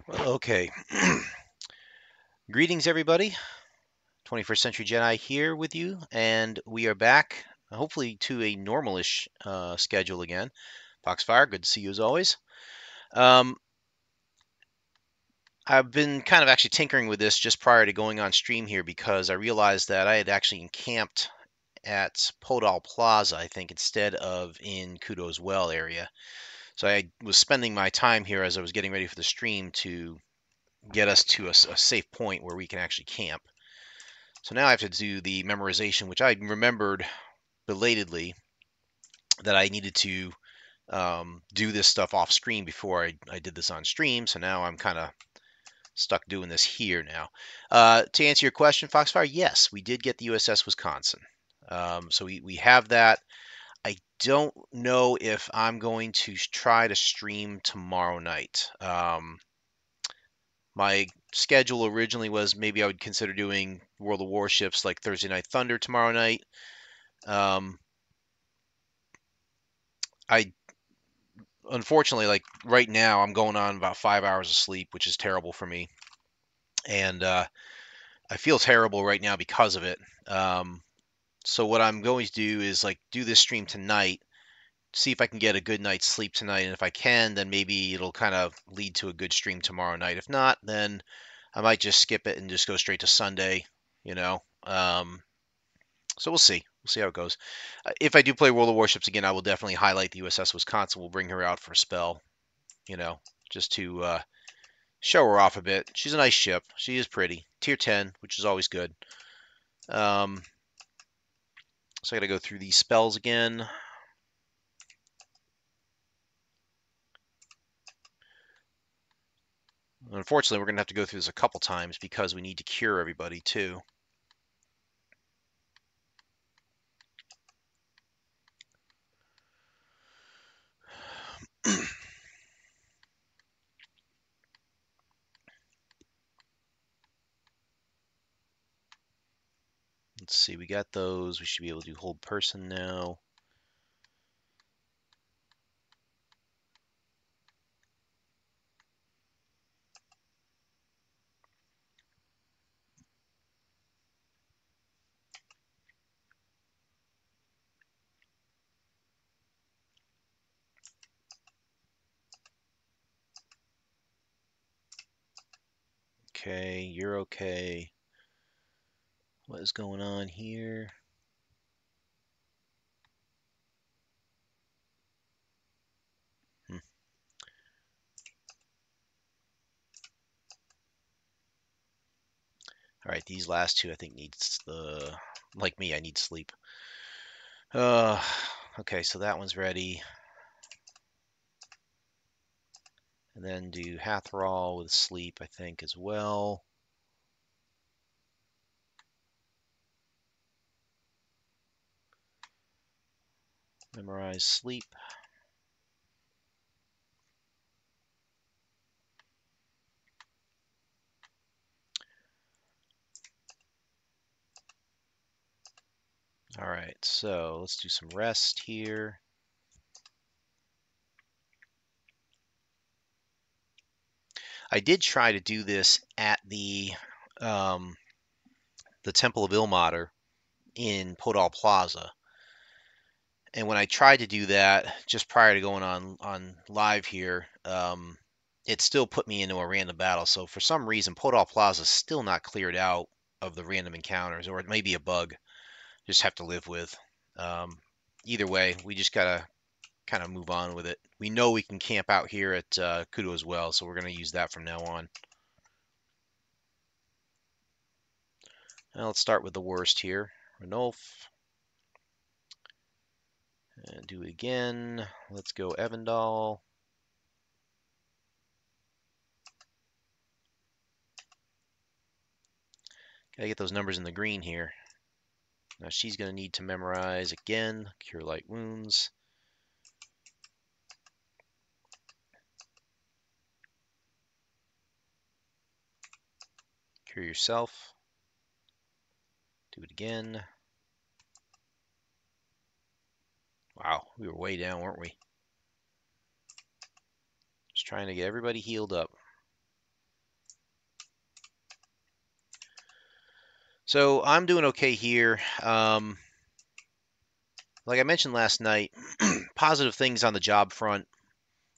Well, okay. Greetings, everybody. 21st Century Jedi here with you, and we are back, hopefully, to a normalish schedule again. Foxfire, good to see you as always. I've been kind of actually tinkering with this just prior to going on stream here because I realized that I had actually encamped at Podal Plaza, I think, instead of in Kudo's Well area. So I was spending my time here as I was getting ready for the stream to get us to a safe point where we can actually camp. So now I have to do the memorization, which I remembered belatedly that I needed to do this stuff off screen before I did this on stream. So now I'm kind of stuck doing this here now. To answer your question, Foxfire, yes, we did get the USS Wisconsin. So we have that. I don't know if I'm going to try to stream tomorrow night. My schedule originally was maybe I would consider doing World of Warships like Thursday Night Thunder tomorrow night. I unfortunately, like right now, I'm going on about 5 hours of sleep, which is terrible for me, and I feel terrible right now because of it. So what I'm going to do is like do this stream tonight, see if I can get a good night's sleep tonight, and if I can, then maybe it'll kind of lead to a good stream tomorrow night. If not, then I might just skip it and just go straight to Sunday. You know. So we'll see. We'll see how it goes. If I do play World of Warships again, I will definitely highlight the USS Wisconsin. We'll bring her out for a spell, just to show her off a bit. She's a nice ship. She is pretty. Tier 10, which is always good. So I got to go through these spells again. Unfortunately, we're going to have to go through this a couple times because we need to cure everybody too. Let's see, we got those. We should be able to do hold person now. Okay, you're okay. What is going on here? All right, these last two I think needs like me, I need sleep. Okay, so that one's ready. And then do Hathral with sleep, I think, as well. Memorize sleep. All right, so let's do some rest here. I did try to do this at the Temple of Ilmater in Podal Plaza. And when I tried to do that just prior to going on live here, it still put me into a random battle. So for some reason, Podal Plaza is still not cleared out of the random encounters, or it may be a bug. Just have to live with. Either way, we just gotta kind of move on with it. We know we can camp out here at Kudo as well, so we're gonna use that from now on. Now let's start with the worst here, Ranulf. And do it again. Let's go Evandal. Gotta get those numbers in the green here. Now she's gonna need to memorize again, Cure Light Wounds. Cure yourself. Do it again. Wow, We were way down, weren't we? Just trying to get everybody healed up. So I'm doing okay here. Like I mentioned last night, positive things on the job front.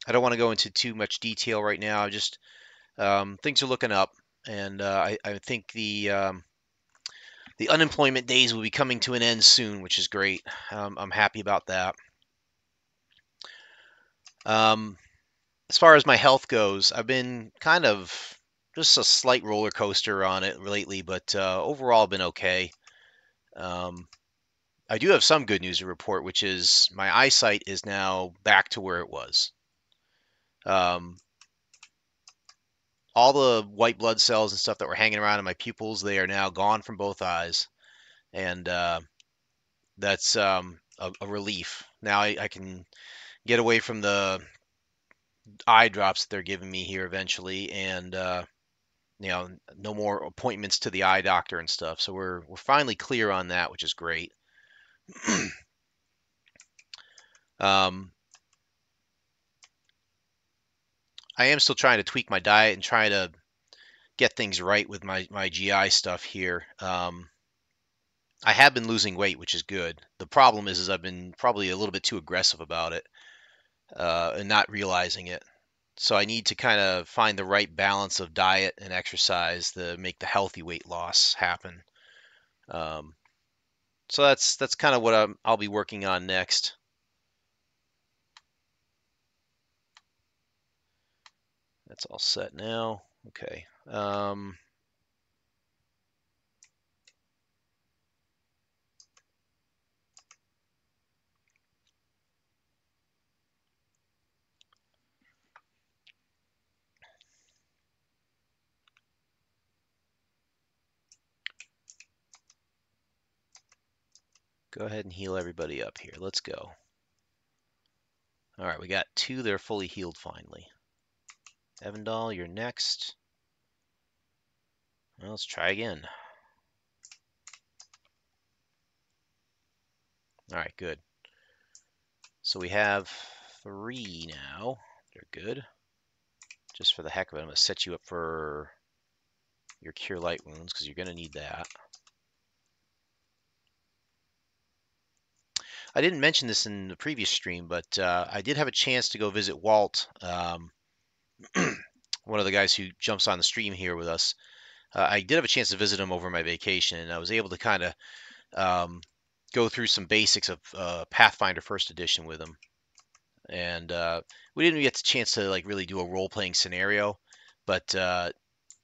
I don't want to go into too much detail right now. Just things are looking up, and I think the unemployment days will be coming to an end soon, which is great. I'm happy about that. As far as my health goes, I've been kind of just a slight roller coaster on it lately, but overall, I've been okay. Um, I do have some good news to report, which is my eyesight is now back to where it was. Um, all the white blood cells and stuff that were hanging around in my pupils, they are now gone from both eyes, and that's a relief. Now I can get away from the eye drops that they're giving me here eventually, and no more appointments to the eye doctor and stuff. So we're finally clear on that, which is great. um, I am still trying to tweak my diet and try to get things right with my GI stuff here. I have been losing weight, which is good. The problem is I've been probably a little bit too aggressive about it and not realizing it. So I need to kind of find the right balance of diet and exercise to make the healthy weight loss happen. Um, so that's kind of what I'll be working on next. That's all set now. Okay. Go ahead and heal everybody up here. Let's go. All right, we got two that are fully healed finally. Evandal, you're next. Well, let's try again. All right, good. So we have three now. They're good. Just for the heck of it, I'm going to set you up for your Cure Light Wounds because you're going to need that. I didn't mention this in the previous stream, but I did have a chance to go visit Walt, one of the guys who jumps on the stream here with us. I did have a chance to visit him over my vacation, and I was able to kind of go through some basics of Pathfinder First Edition with him. And we didn't get the chance to like really do a role-playing scenario, but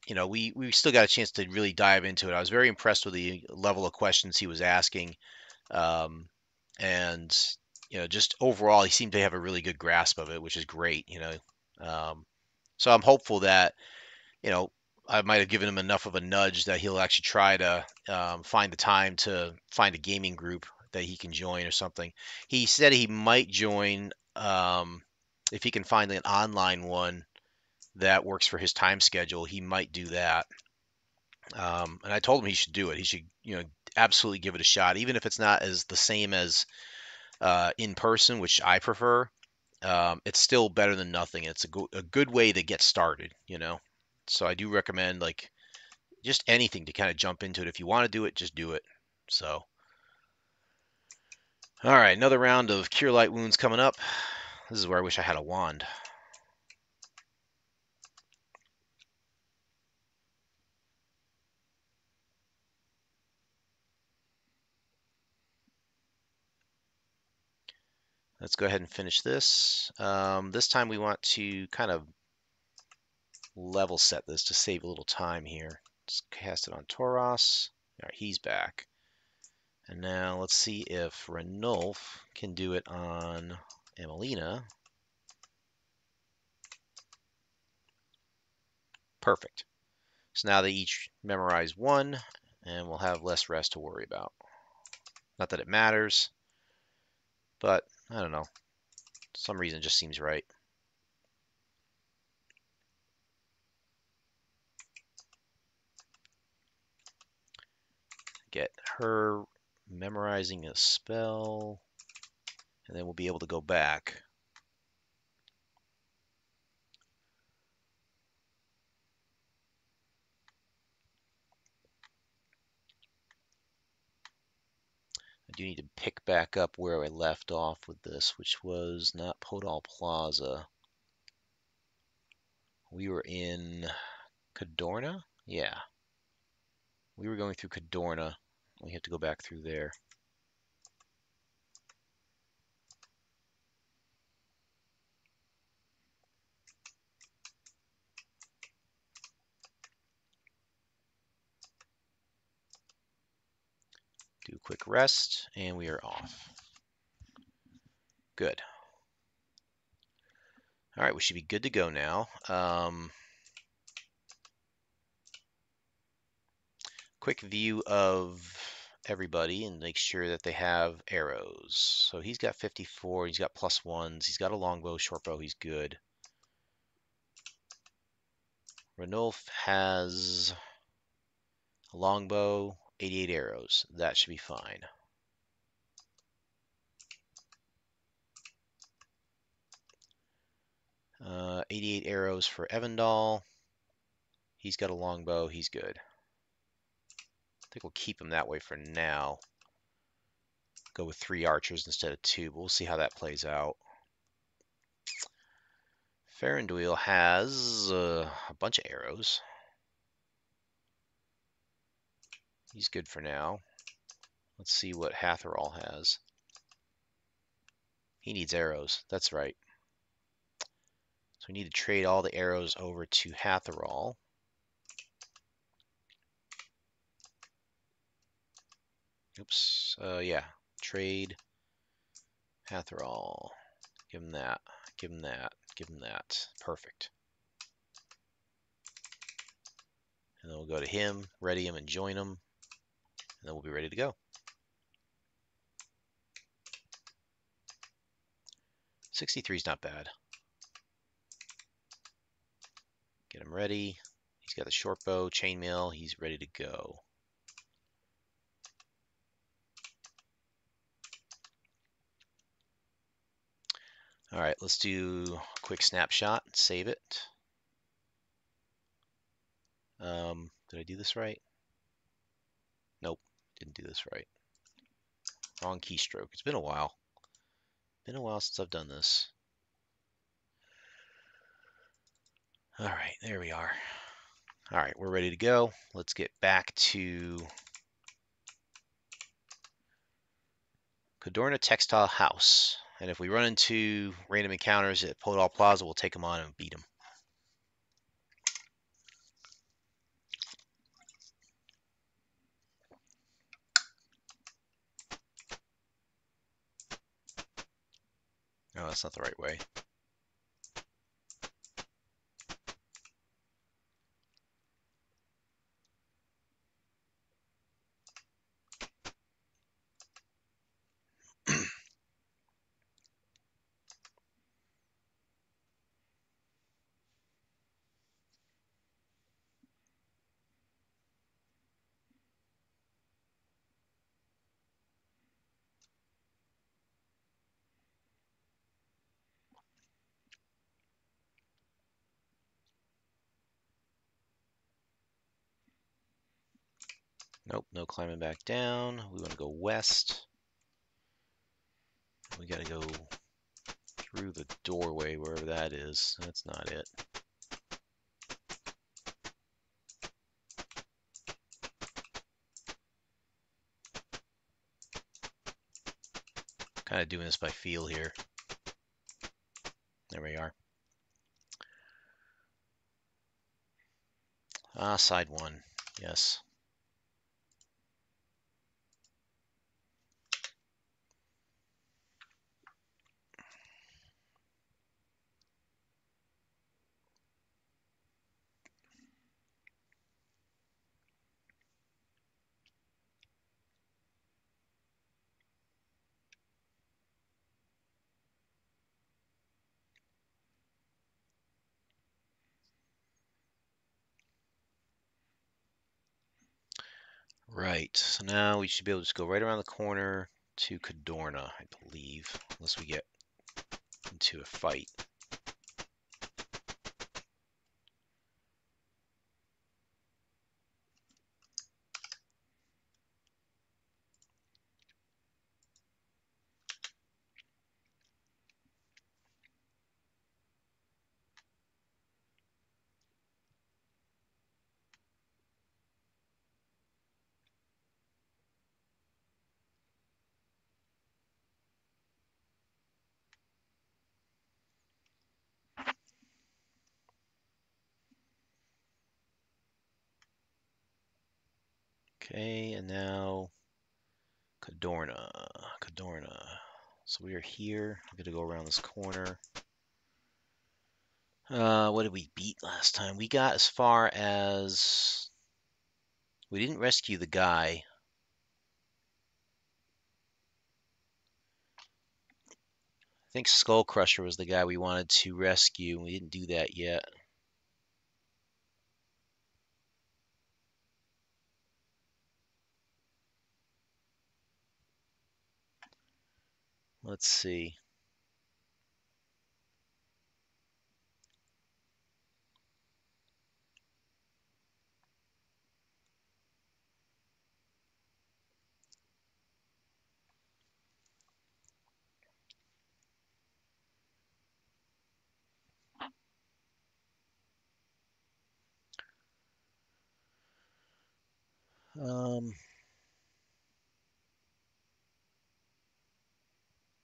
we still got a chance to really dive into it. I was very impressed with the level of questions he was asking, um, and just overall, he seemed to have a really good grasp of it, which is great. So I'm hopeful that I might have given him enough of a nudge that he'll actually try to find the time to find a gaming group that he can join or something. He said he might join if he can find an online one that works for his time schedule. He might do that. And I told him he should do it. He should, absolutely give it a shot, even if it's not as the same as in person, which I prefer. It's still better than nothing. It's a good way to get started. So I do recommend like just anything to kind of jump into it. If you want to do it, just do it. So, all right, another round of Cure Light Wounds coming up. This is where I wish I had a wand. Let's go ahead and finish this. This time we want to kind of level set this to save a little time here. Let's cast it on Tauros. All right, he's back. And now let's see if Ranulf can do it on Emelina. Perfect. So now they each memorize one, and we'll have less rest to worry about. Not that it matters, but I don't know. Some reason it just seems right. Get her memorizing a spell. and then we'll be able to go back. I do need to pick back up where I left off with this, which was not Podal Plaza. We were in Cadorna? Yeah. We were going through Cadorna. We have to go back through there. Do a quick rest, and we are off. Good. All right, we should be good to go now. Quick view of everybody and make sure that they have arrows. So he's got 54, he's got +1s, he's got a longbow, shortbow, he's good. Ranulf has a longbow, 88 arrows. That should be fine. Uh, 88 arrows for Evandal. He's got a longbow, he's good. I think we'll keep him that way for now. Go with 3 archers instead of 2, but we'll see how that plays out. Faranduil has a bunch of arrows. He's good for now. Let's see what Hatherall has. He needs arrows. That's right. So we need to trade all the arrows over to Hatherall. Oops. Yeah. Trade Hatherall. Give him that. Give him that. Give him that. Perfect. And then we'll go to him, ready him, and join him. And then we'll be ready to go. 63 is not bad. Get him ready. He's got the short bow, chainmail. He's ready to go. All right, let's do a quick snapshot. Save it. Did I do this right? Nope, didn't do this right. Wrong keystroke. It's been a while. Been a while since I've done this. All right, there we are. All right, we're ready to go. Let's get back to Cadorna Textile House. And if we run into random encounters at Podal Plaza, we'll take them on and beat them. Oh, that's not the right way. Nope, no climbing back down. We want to go west. We got to go through the doorway, wherever that is. That's not it. Kind of doing this by feel here. There we are. Ah, side 1. Yes. Right, so now we should be able to just go right around the corner to Cadorna, I believe, unless we get into a fight. Okay, and now Cadorna. So we are here. I'm gonna go around this corner. What did we beat last time? We got as far as we didn't rescue the guy. I think Skull Crusher was the guy we wanted to rescue, and we didn't do that yet. Let's see.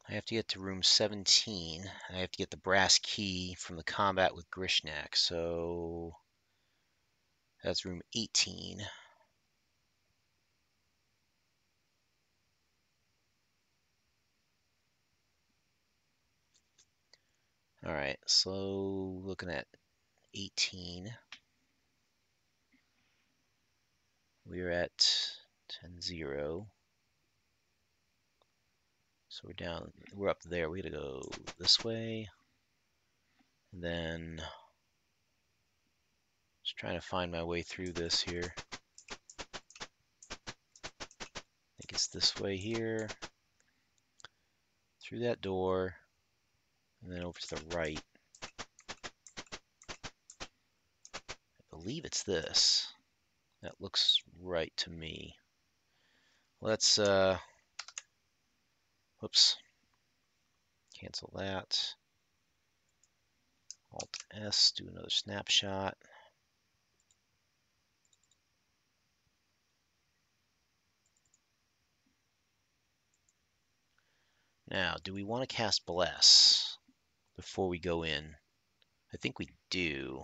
I have to get to room 17. I have to get the brass key from the combat with Grishnak. So that's room 18. All right, so looking at 18. We're at 10-0. So we're up there. We gotta go this way. And then just trying to find my way through this here. I think it's this way here. Through that door. And then over to the right. I believe it's this. That looks right to me. Let's, whoops. Cancel that. Alt S, do another snapshot. Now, do we want to cast Bless before we go in? I think we do.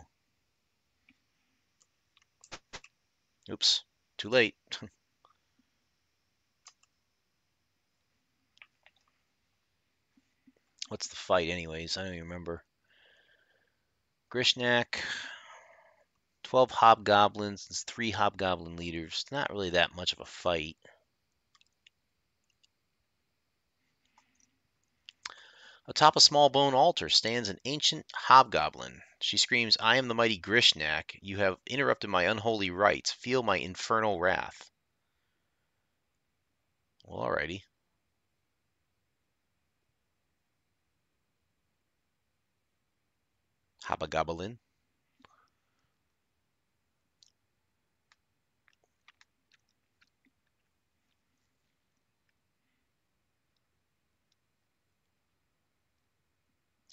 Oops, too late. What's the fight anyways? I don't even remember. Grishnak, 12 hobgoblins, and 3 hobgoblin leaders. Not really that much of a fight. Atop a small bone altar stands an ancient hobgoblin. She screams, "I am the mighty Grishnak. You have interrupted my unholy rites. Feel my infernal wrath." Well, alrighty. Hobgoblin.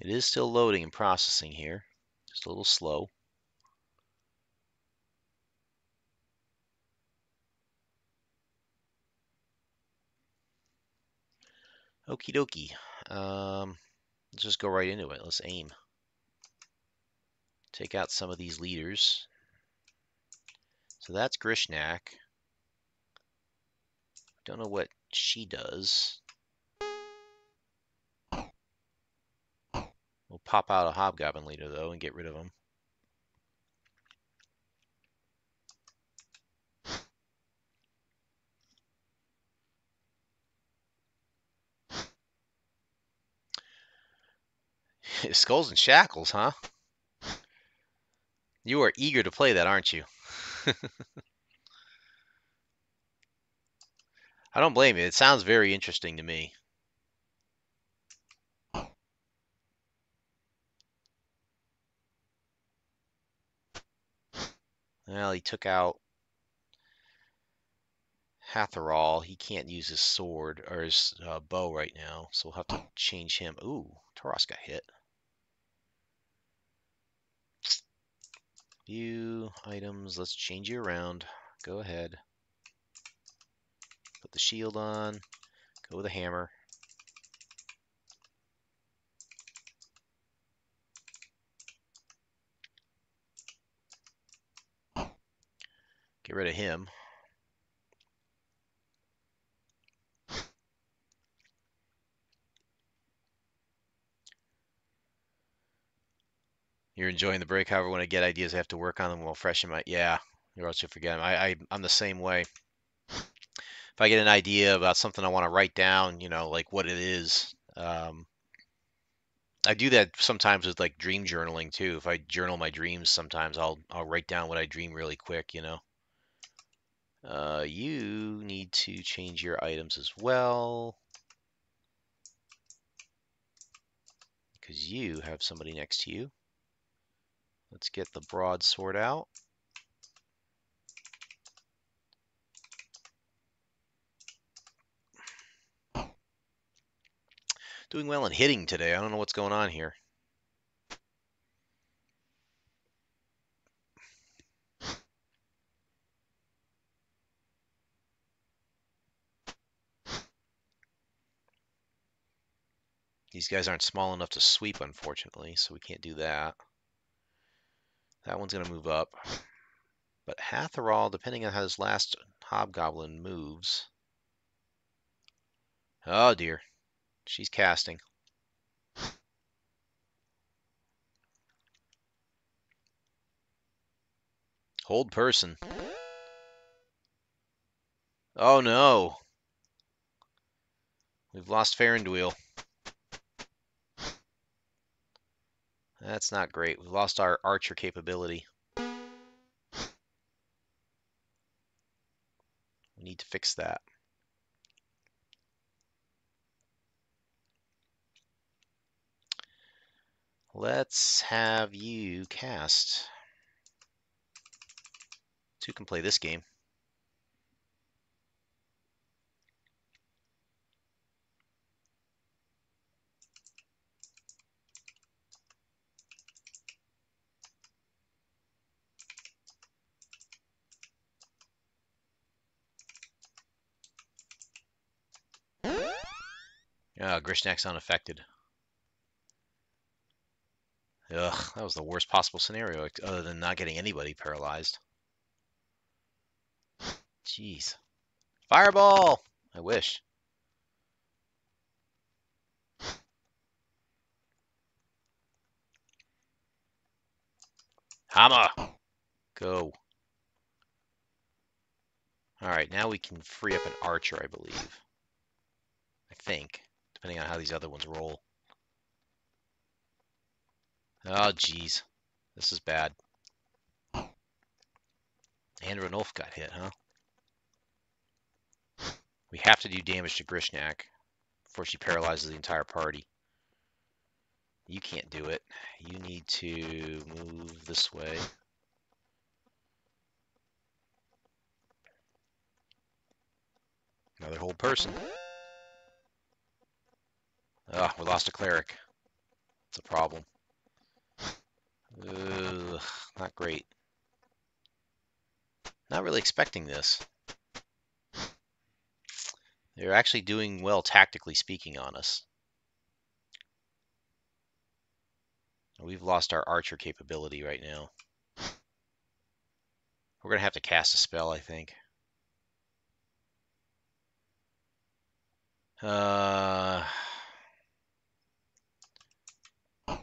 It is still loading and processing here. Just a little slow. Okie dokie. Let's just go right into it. Let's aim. Take out some of these leaders. So that's Grishnak. Don't know what she does. We'll pop out a hobgoblin leader though and get rid of him. Skulls and Shackles, huh? You are eager to play that, aren't you? I don't blame you. It sounds very interesting to me. Well, he took out Hatherall. He can't use his sword or his bow right now, so we'll have to change him. Ooh, Taras got hit. View items. Let's change you around. Go ahead. Put the shield on. Go with the hammer. Get rid of him. You're enjoying the break. However, when I get ideas, I have to work on them while fresh in my. Yeah, or else you'll forget them. I'm the same way. If I get an idea about something I want to write down, like what it is, I do that sometimes with like dream journaling too. If I journal my dreams, sometimes I'll write down what I dream really quick. You need to change your items as well because you have somebody next to you. Let's get the broadsword out. Doing well in hitting today. I don't know what's going on here. These guys aren't small enough to sweep, unfortunately, so we can't do that. That one's going to move up. But Hatherall, depending on how this last hobgoblin moves. Oh dear. She's casting. Hold person. Oh no. We've lost Farinduil. That's not great. We've lost our archer capability. We need to fix that. Let's have you cast. Two can play this game. Grishnak's unaffected. Ugh, that was the worst possible scenario, other than not getting anybody paralyzed. Jeez. Fireball! I wish. Hammer! Go. Alright, now we can free up an archer, I believe. I think, depending on how these other ones roll. Oh, jeez. This is bad. And Ranulf got hit, huh? We have to do damage to Grishnak before she paralyzes the entire party. You can't do it. You need to move this way. Another whole person. Ugh, we lost a cleric. It's a problem. Ugh, not great. Not really expecting this. They're actually doing well, tactically speaking, on us. We've lost our archer capability right now. We're going to have to cast a spell, I think.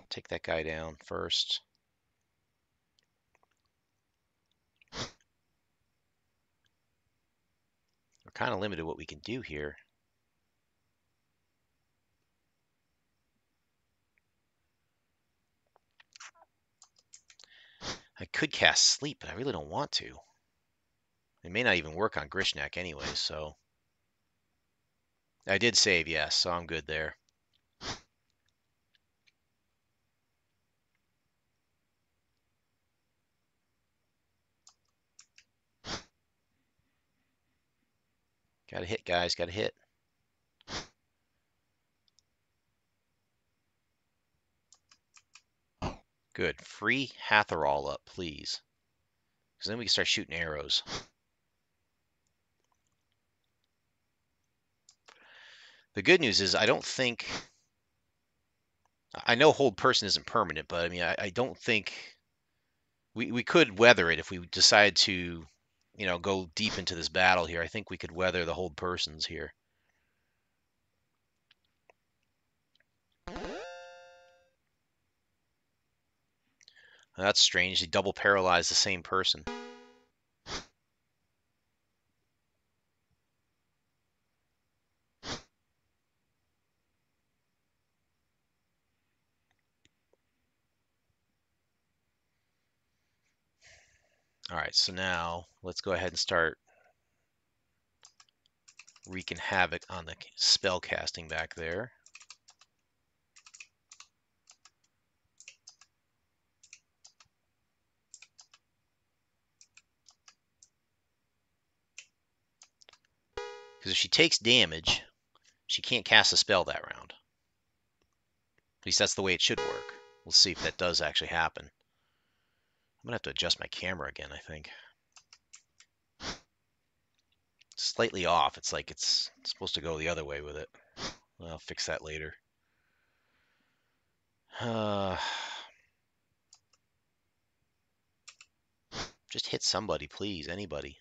Take that guy down first. We're kind of limited what we can do here. I could cast sleep, but I really don't want to. It may not even work on Grishnak anyway, so. I did save, yes, so I'm good there. Gotta hit, guys, gotta hit. Good. Free Hatherall up, please. Because then we can start shooting arrows. The good news is I don't think... I know hold person isn't permanent, but I mean, I don't think... We could weather it if we decide to, go deep into this battle here. I think we could weather the hold persons here. That's strange. They double paralyze the same person. All right, so now let's go ahead and start wreaking havoc on the spell casting back there. Because if she takes damage, she can't cast a spell that round. At least that's the way it should work. We'll see if that does actually happen. I'm going to have to adjust my camera again, I think. Slightly off. It's like it's supposed to go the other way with it. I'll fix that later. Just hit somebody, please. Anybody.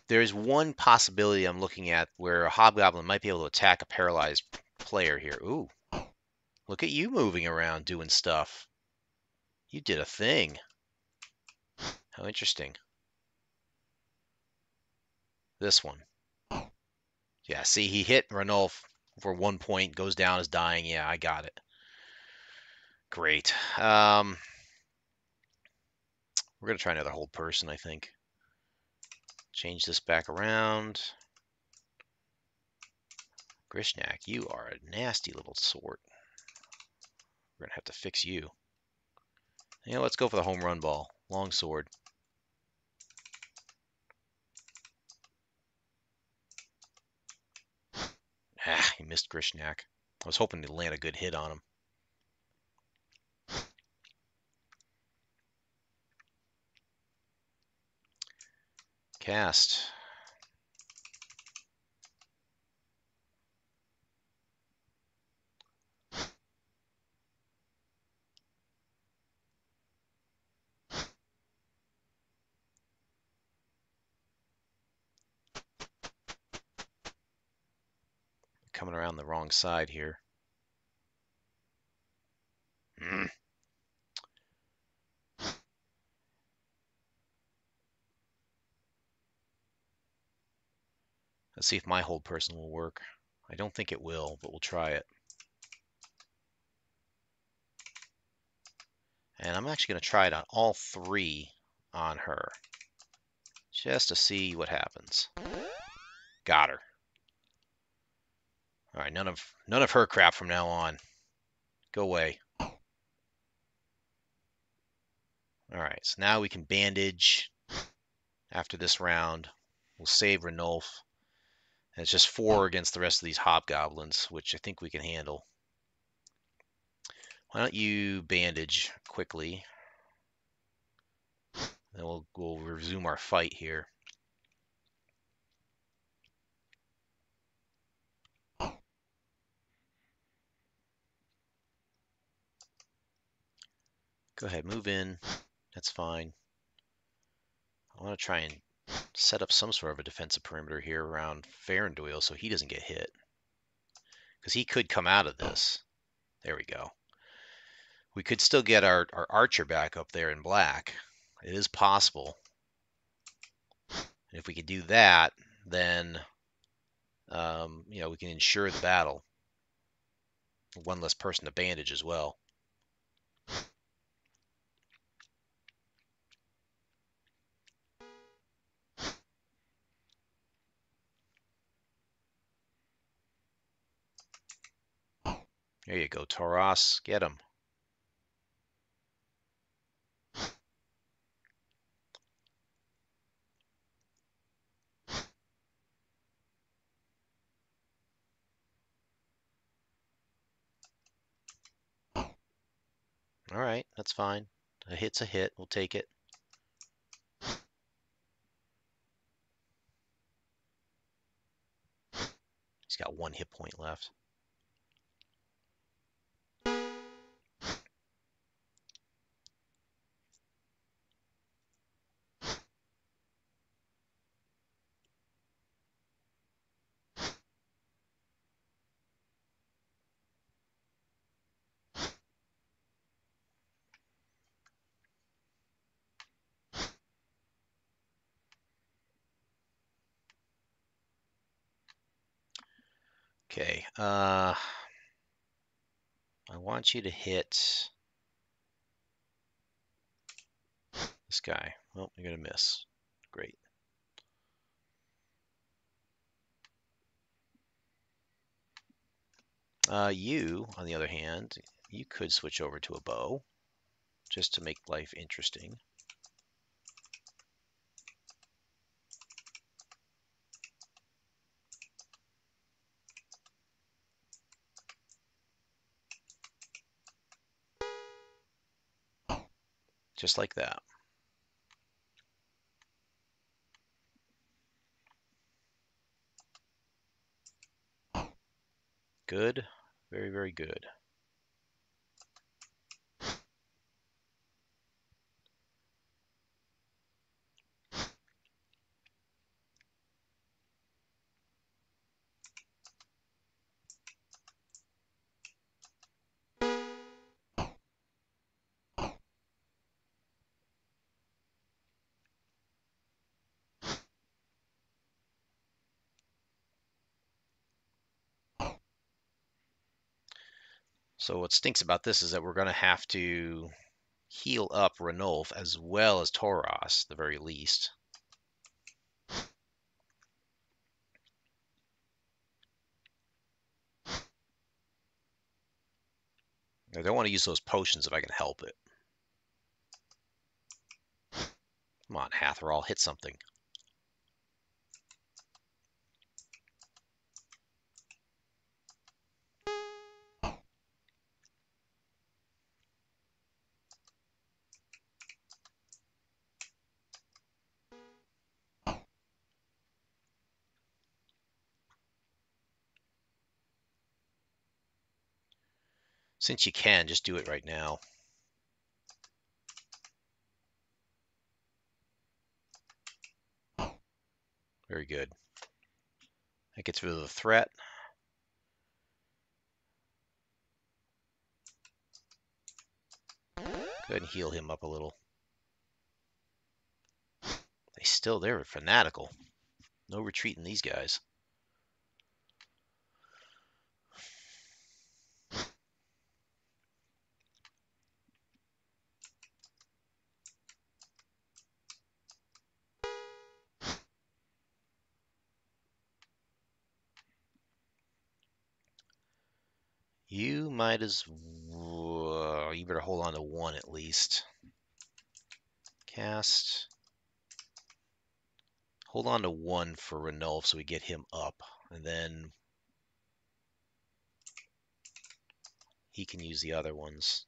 There's one possibility I'm looking at where a hobgoblin might be able to attack a paralyzed player here. Ooh, look at you moving around doing stuff. You did a thing. How interesting. This one. Yeah, see, he hit Ranulf for 1 point, goes down as dying. Yeah, I got it. Great. We're going to try another hold person, I think. Change this back around. Grishnak, you are a nasty little sort. We're going to have to fix you. Let's go for the home run ball. Long sword. Ah, he missed Grishnak. I was hoping to land a good hit on him. Cast. Coming around the wrong side here. Let's see if my hold person will work. I don't think it will, but we'll try it. And I'm actually going to try it on all three on her. Just to see what happens. Got her. All right, none of her crap from now on. Go away. All right, so now we can bandage after this round. We'll save Ranulf. And it's just 4 against the rest of these hobgoblins, which I think we can handle. Why don't you bandage quickly? Then we'll resume our fight here. Go ahead, move in. That's fine. I want to try and set up some sort of a defensive perimeter here around Farindoyle so he doesn't get hit. Because he could come out of this. There we go. We could still get our archer back up there in black. It is possible. And if we can do that, then we can ensure the battle. One less person to bandage as well. There you go, Tauros. Get him. All right, that's fine. A hit's a hit. We'll take it. He's got 1 hit point left. Okay. I want you to hit this guy. Well, you're going to miss. Great. You, on the other hand, you could switch over to a bow just to make life interesting. Just like that. Good. Very, very good. So what stinks about this is that we're going to have to heal up Ranulf as well as Tauros, the very least. I don't want to use those potions if I can help it. Come on, Hathral, hit something. Since you can, just do it right now. Very good. That gets rid of the threat. Go ahead and heal him up a little. They're fanatical. No retreating these guys. You might as well, you better hold on to 1 at least. Cast. Hold on to 1 for Ranulf so we get him up. And then he can use the other ones.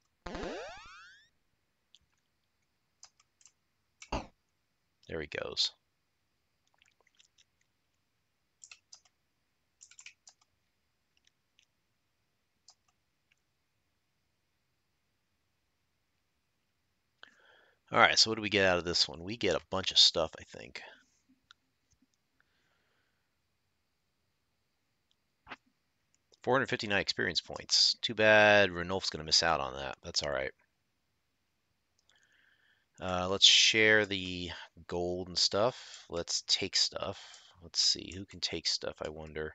There he goes. All right, so what do we get out of this one? We get a bunch of stuff, I think. $459 experience points. Too bad Ranulf's going to miss out on that. That's all right. Let's share the gold and stuff. Let's take stuff. Let's see, who can take stuff, I wonder.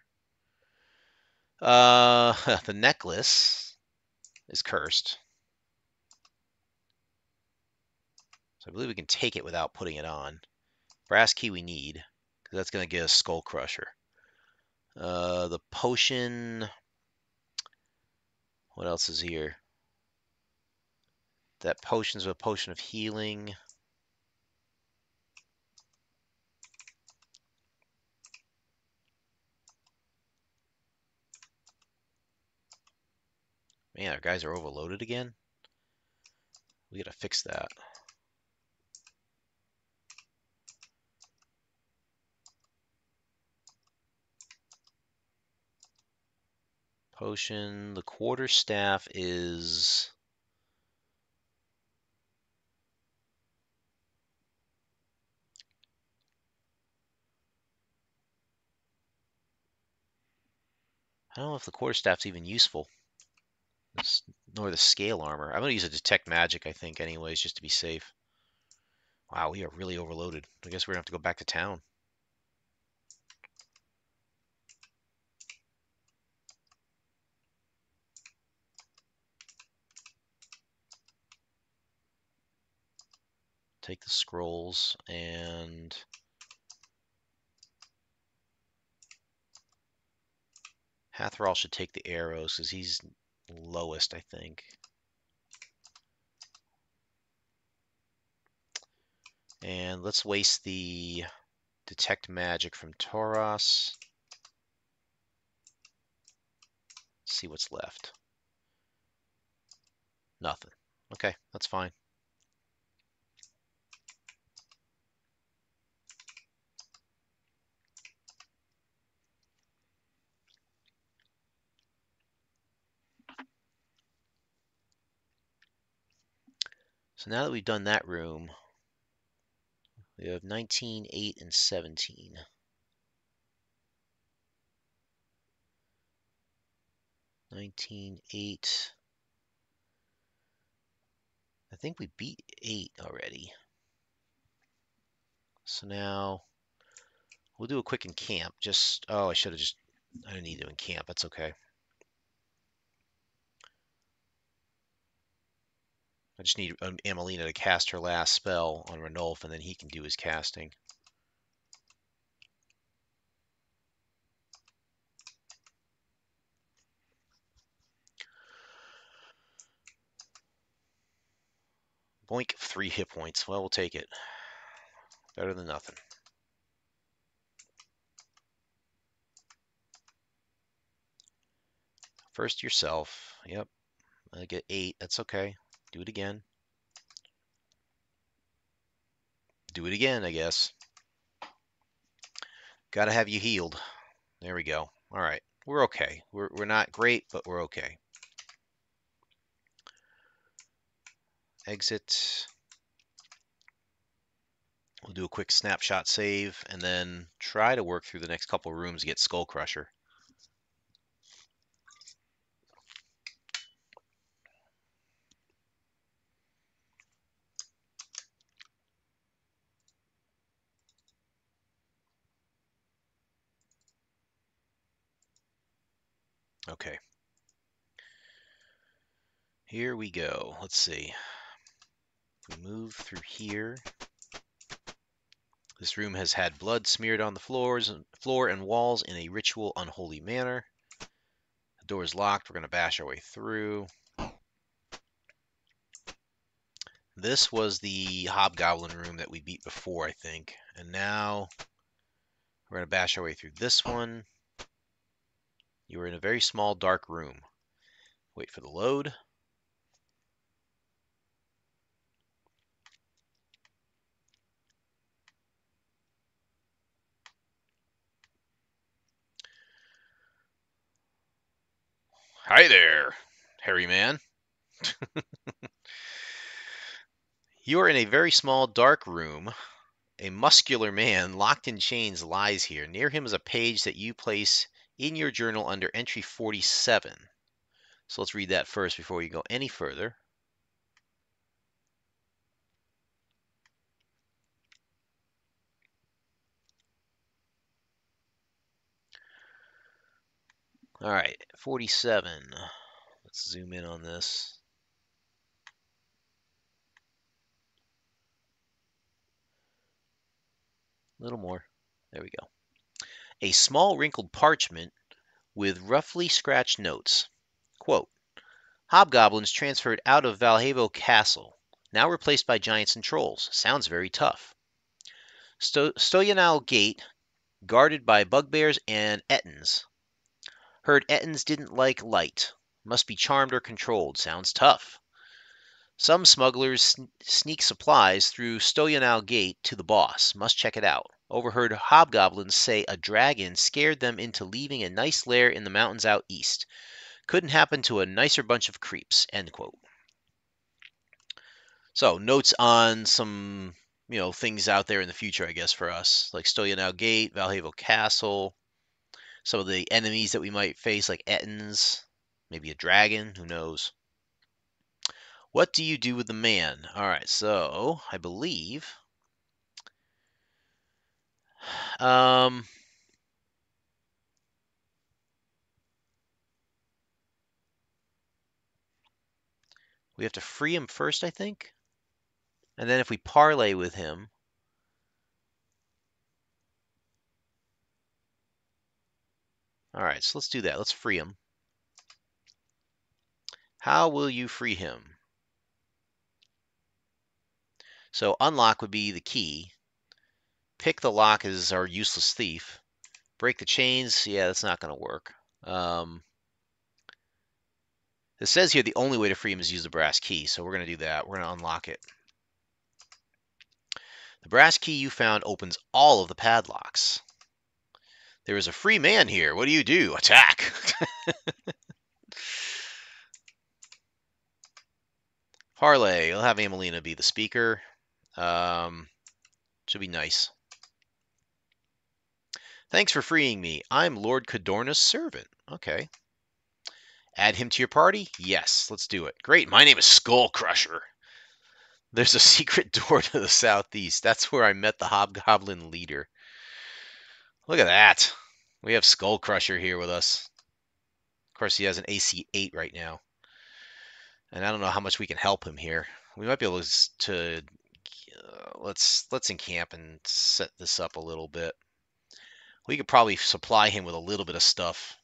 The necklace is cursed. So I believe we can take it without putting it on. Brass key we need, because that's going to get us Skull Crusher. The potion. What else is here? That potion's a potion of healing. Man, our guys are overloaded again. We gotta fix that. Potion. The quarterstaff is... I don't know if the quarterstaff's even useful. Nor the scale armor. I'm gonna use a detect magic, I think, anyways, just to be safe. Wow, we are really overloaded. I guess we're gonna have to go back to town. Take the scrolls and... Hathral should take the arrows because he's lowest, I think. And let's waste the detect magic from Tauros. See what's left. Nothing. Okay, that's fine. So now that we've done that room, we have 19, 8, and 17. 19, 8. I think we beat 8 already. So now we'll do a quick encamp. Oh, I didn't need to encamp. That's okay. I just need Amelina to cast her last spell on Ranulf, and then he can do his casting. Boink, 3 hit points. Well, we'll take it. Better than nothing. First yourself. Yep. I get 8. That's okay. Do it again. Do it again, I guess. Gotta have you healed. There we go. All right. We're okay. We're not great, but we're okay. Exit. We'll do a quick snapshot save and then try to work through the next couple rooms to get Skull Crusher. Okay. Here we go. Let's see. We move through here. This room has had blood smeared on the floor and walls in a ritual unholy manner. The door is locked. We're going to bash our way through. This was the Hobgoblin room that we beat before, I think. And now we're going to bash our way through this one. You are in a very small, dark room. Wait for the load. Hi there, hairy man. You are in a very small, dark room. A muscular man locked in chains lies here. Near him is a page that you place in your journal under entry 47. So let's read that first before we go any further. All right, 47. Let's zoom in on this. A little more. There we go. A small wrinkled parchment with roughly scratched notes. Quote, Hobgoblins transferred out of Valhalla Castle, now replaced by giants and trolls. Sounds very tough. Stoyanal Gate, guarded by bugbears and ettins. Heard ettins didn't like light. Must be charmed or controlled. Sounds tough. Some smugglers sneak supplies through Stoyanal Gate to the boss. Must check it out. Overheard hobgoblins say a dragon scared them into leaving a nice lair in the mountains out east. Couldn't happen to a nicer bunch of creeps. End quote. So notes on some, things out there in the future, I guess, for us, like Stoyanal Gate, Valhalla Castle, some of the enemies that we might face, like ettins, maybe a dragon, who knows. What do you do with the man? All right, so I believe um, we have to free him first, I think. And then if we parlay with him, all right, so let's do that. Let's free him. How will you free him? So unlock would be the key. Pick the lock as our useless thief. Break the chains. Yeah, that's not going to work. It says here the only way to free him is use the brass key, so we're going to do that. We're going to unlock it. The brass key you found opens all of the padlocks. There is a free man here. What do you do? Attack! Parlay. I'll have Amelina be the speaker. Should be nice. Thanks for freeing me. I'm Lord Cadorna's servant. Okay. Add him to your party? Yes, let's do it. Great, my name is Skull Crusher. There's a secret door to the southeast. That's where I met the hobgoblin leader. Look at that. We have Skull Crusher here with us. Of course, he has an AC 8 right now. And I don't know how much we can help him here. We might be able to let's encamp and set this up a little bit. We could probably supply him with a little bit of stuff.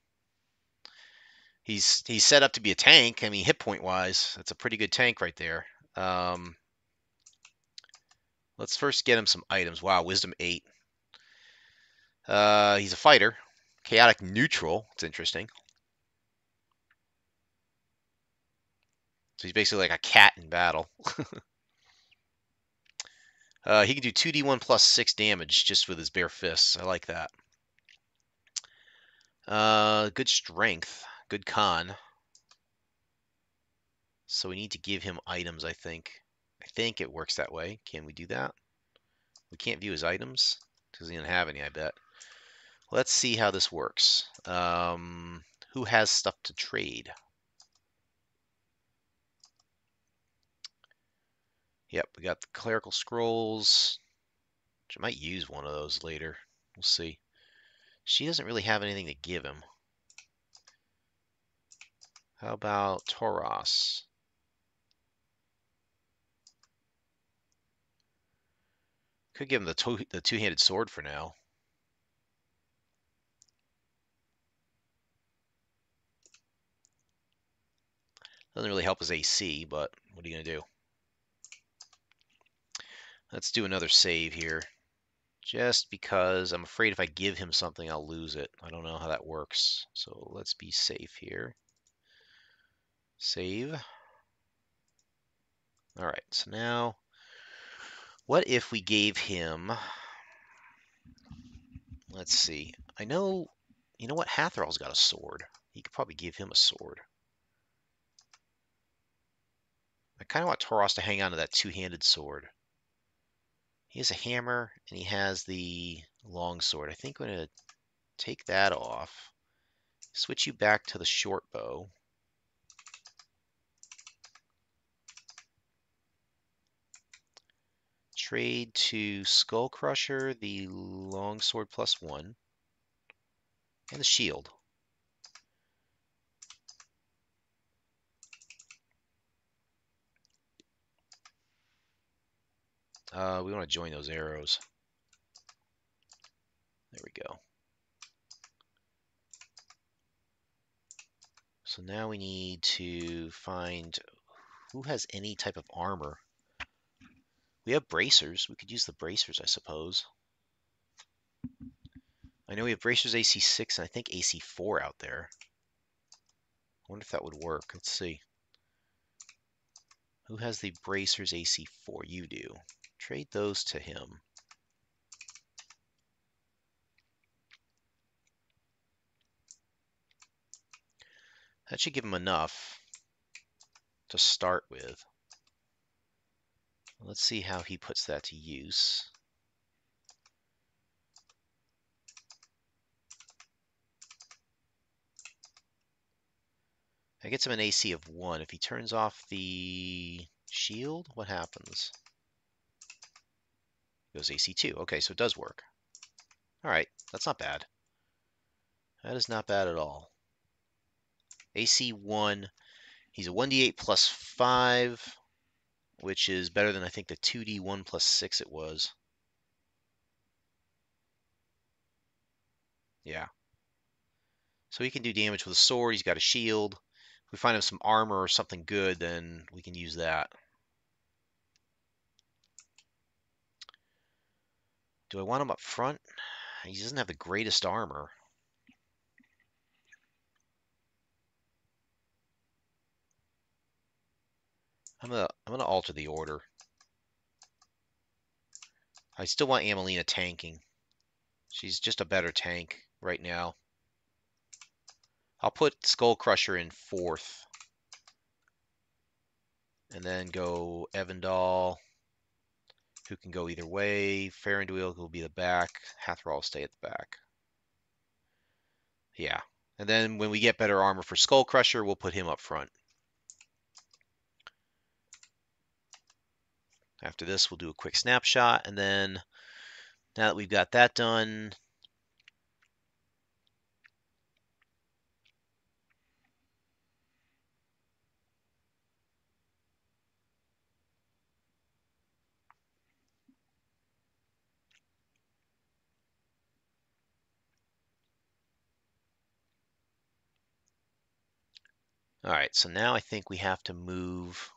He's set up to be a tank. I mean, hit point wise, that's a pretty good tank right there. Let's first get him some items. Wow, Wisdom 8. He's a fighter. Chaotic neutral. It's interesting. So he's basically like a cat in battle. He can do 2d1 plus 6 damage just with his bare fists. I like that. Good strength. Good con. So we need to give him items, I think. I think it works that way. Can we do that? We can't view his items because he doesn't have any, I bet. Let's see how this works. Who has stuff to trade? Yep, we got the clerical scrolls, which I might use one of those later. We'll see. She doesn't really have anything to give him. How about Tauros? Could give him the two-handed sword for now. Doesn't really help his AC, but what are you going to do? Let's do another save here. Just because I'm afraid if I give him something, I'll lose it. I don't know how that works. So let's be safe here. Save. All right, so now, what if we gave him, let's see. I know, you know what? Hathral's got a sword. He could probably give him a sword. I kind of want Tauros to hang on to that two-handed sword. He has a hammer, and he has the long sword. I think I'm going to take that off. Switch you back to the short bow. Trade to Skull Crusher, the long sword +1, and the shield. We want to join those arrows. There we go. So now we need to find who has any type of armor. We have bracers. We could use the bracers, I suppose. I know we have bracers AC6 and I think AC4 out there. I wonder if that would work. Let's see. Who has the bracers AC4? You do. Trade those to him. That should give him enough to start with. Let's see how he puts that to use. That gets him an AC of 1. If he turns off the shield, what happens? It goes AC2. Okay, so it does work. All right, that's not bad. That is not bad at all. AC1, he's a 1d8 plus 5, which is better than I think the 2d1 plus 6 it was. Yeah. So he can do damage with a sword. He's got a shield. If we find him some armor or something good, then we can use that. Do I want him up front? He doesn't have the greatest armor. I'm gonna alter the order. I still want Amelina tanking. She's just a better tank right now. I'll put Skull Crusher in 4th. And then go Evandal, who can go either way. Faranduil will be the back. Hathral will stay at the back. Yeah. And then when we get better armor for Skull Crusher, we'll put him up front. After this, we'll do a quick snapshot. And then now that we've got that done, all right, so now I think we have to move.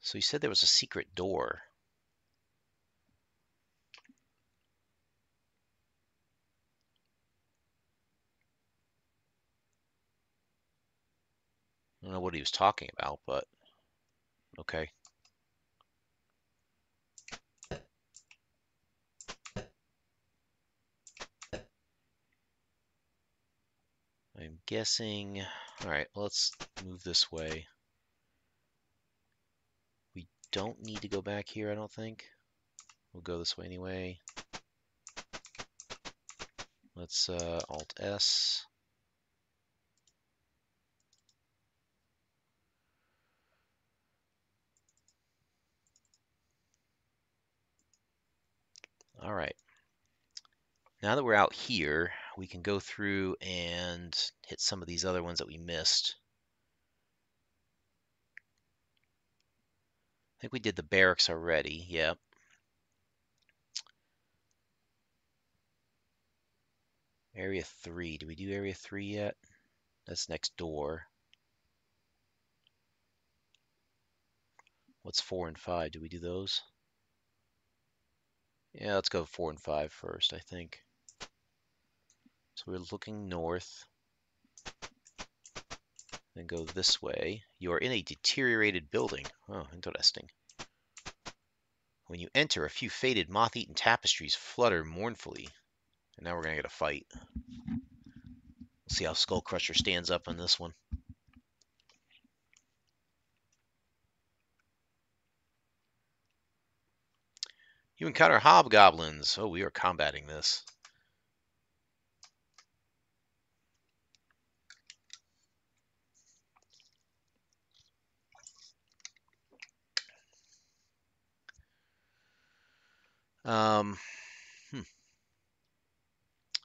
So you said there was a secret door. I don't know what he was talking about, but okay. I'm guessing. All right, let's move this way. We don't need to go back here, I don't think. We'll go this way anyway. Let's Alt S. All right. Now that we're out here, we can go through and hit some of these other ones that we missed. I think we did the barracks already. Yep. Area 3. Did we do Area 3 yet? That's next door. What's 4 and 5? Did we do those? Yeah, let's go 4 and 5 first, I think. So we're looking north. Then go this way. You are in a deteriorated building. Oh, interesting. When you enter, a few faded, moth-eaten tapestries flutter mournfully. And now we're going to get a fight. We'll see how Skull Crusher stands up on this one. You encounter hobgoblins. Oh, we are combating this. Um, hmm,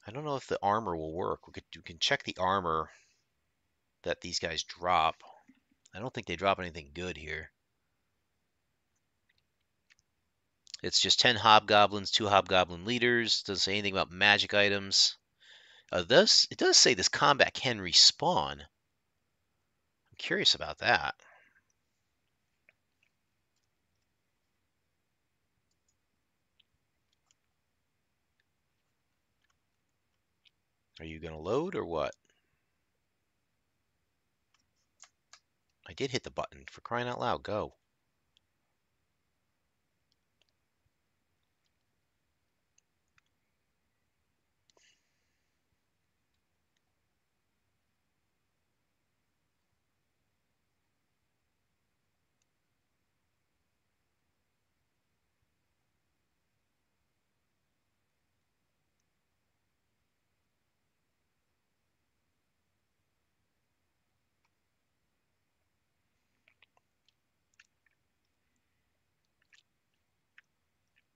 I don't know if the armor will work. We can check the armor that these guys drop. I don't think they drop anything good here. It's just 10 hobgoblins, 2 hobgoblin leaders. Doesn't say anything about magic items. It does say this combat can respawn. I'm curious about that. Are you going to load or what? I did hit the button. For crying out loud, go.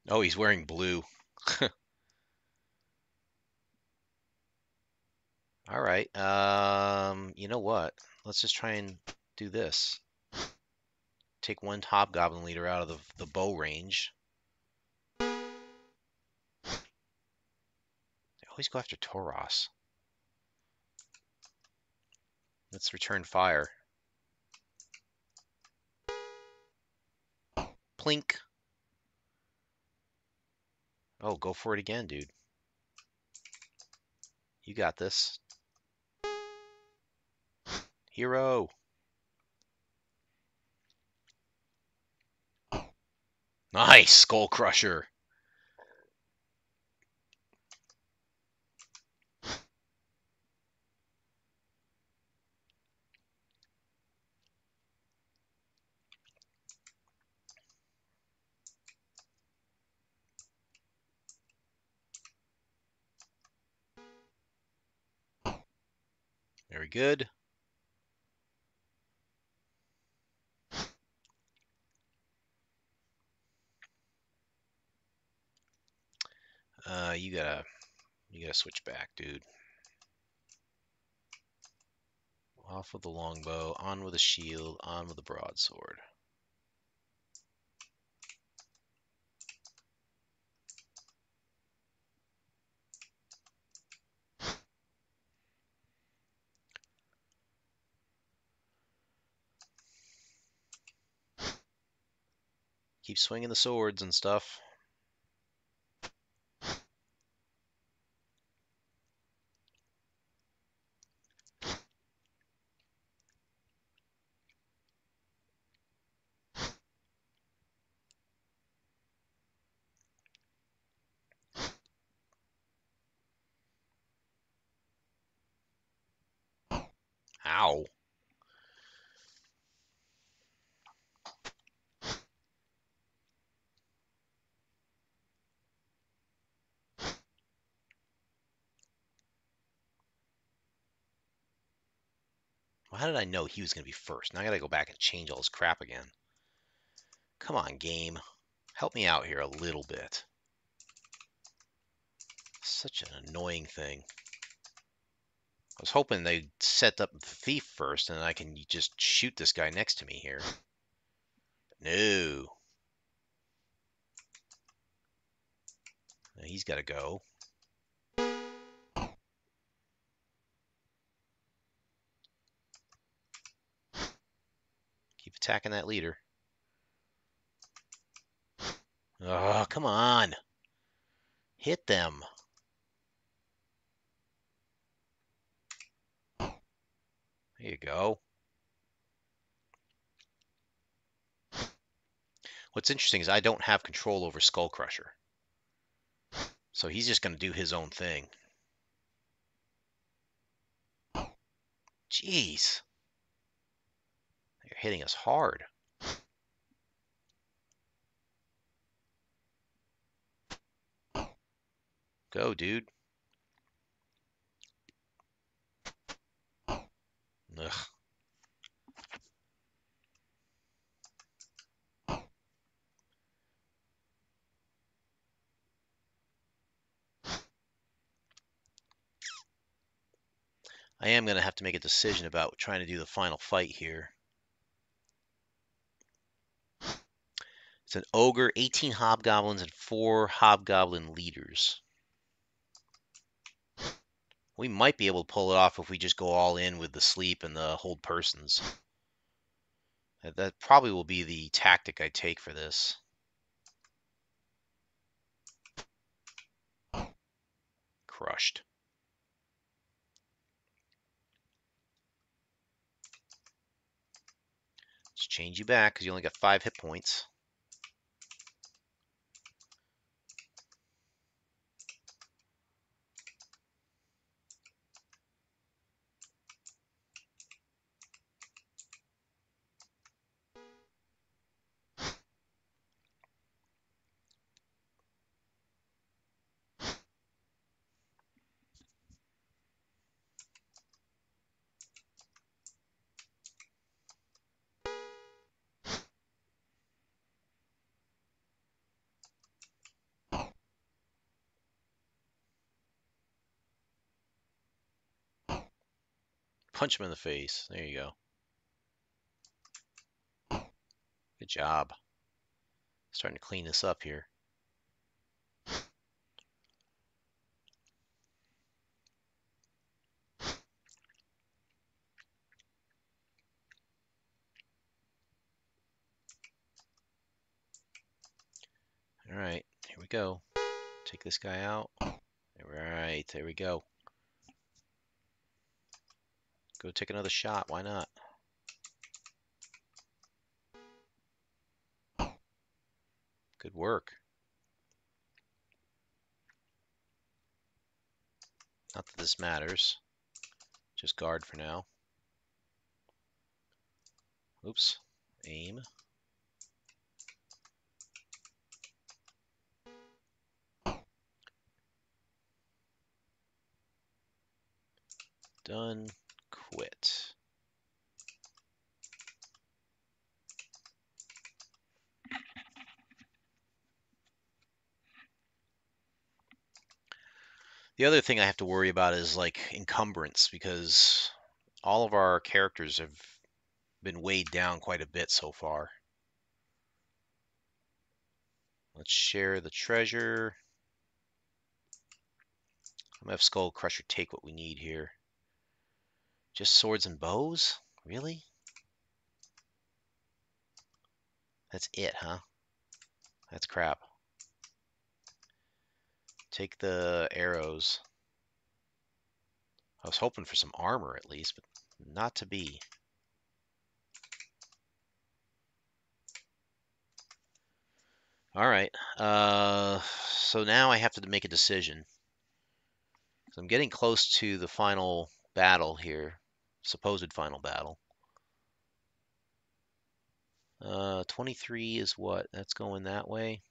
Oh, he's wearing blue. All right. You know what? Let's just try and do this. Take one hobgoblin leader out of the bow range. They always go after Tauros. Let's return fire. Plink. Oh, go for it again, dude. You got this. Hero. Nice, Skull Crusher. Very good. You gotta switch back, dude. Off with the longbow, on with the shield, on with the broadsword. Keep swinging the swords and stuff. Ow. Well, how did I know he was going to be first? Now I got to go back and change all this crap again. Come on, game. Help me out here a little bit. Such an annoying thing. I was hoping they'd set up the thief first and I can just shoot this guy next to me here. No. He's got to go. Keep attacking that leader. Oh, come on. Hit them. There you go. What's interesting is I don't have control over Skull Crusher. So he's just going to do his own thing. Jeez. They're hitting us hard. Go, dude. Ugh. I am going to have to make a decision about trying to do the final fight here. It's an ogre, 18 hobgoblins, and 4 hobgoblin leaders. We might be able to pull it off if we just go all in with the sleep and the hold persons. That probably will be the tactic I take for this. Crushed. Let's change you back because you only got 5 hit points. Punch him in the face. There you go. Good job. Starting to clean this up here. All right, here we go. Take this guy out. All right, there we go. Go take another shot. Why not? Good work. Not that this matters. Just guard for now. Oops. Aim. Done. Quit. The other thing I have to worry about is like encumbrance because all of our characters have been weighed down quite a bit so far. Let's share the treasure. I'm gonna have Skull Crusher take what we need here. Just swords and bows? Really? That's it, huh? That's crap. Take the arrows. I was hoping for some armor at least, but not to be. All right. So now I have to make a decision. So I'm getting close to the final battle here, supposed final battle. 23 is what? That's going that way.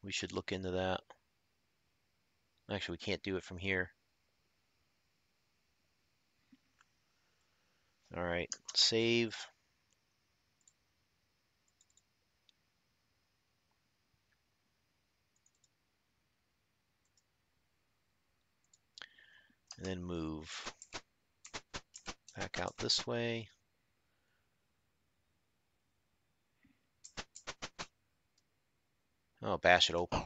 We should look into that. Actually, we can't do it from here. All right, save. And then move back out this way. Oh, bash it open.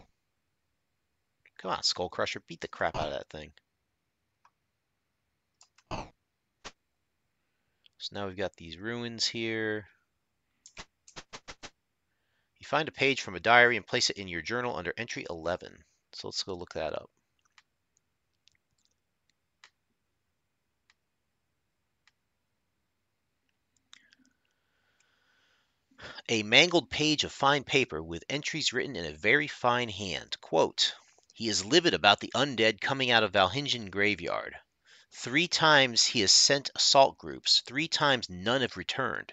Come on, Skull Crusher, beat the crap out of that thing. So now we've got these ruins here. You find a page from a diary and place it in your journal under entry 11. So let's go look that up. A mangled page of fine paper with entries written in a very fine hand. Quote, he is livid about the undead coming out of Valhingen graveyard. 3 times he has sent assault groups. 3 times none have returned.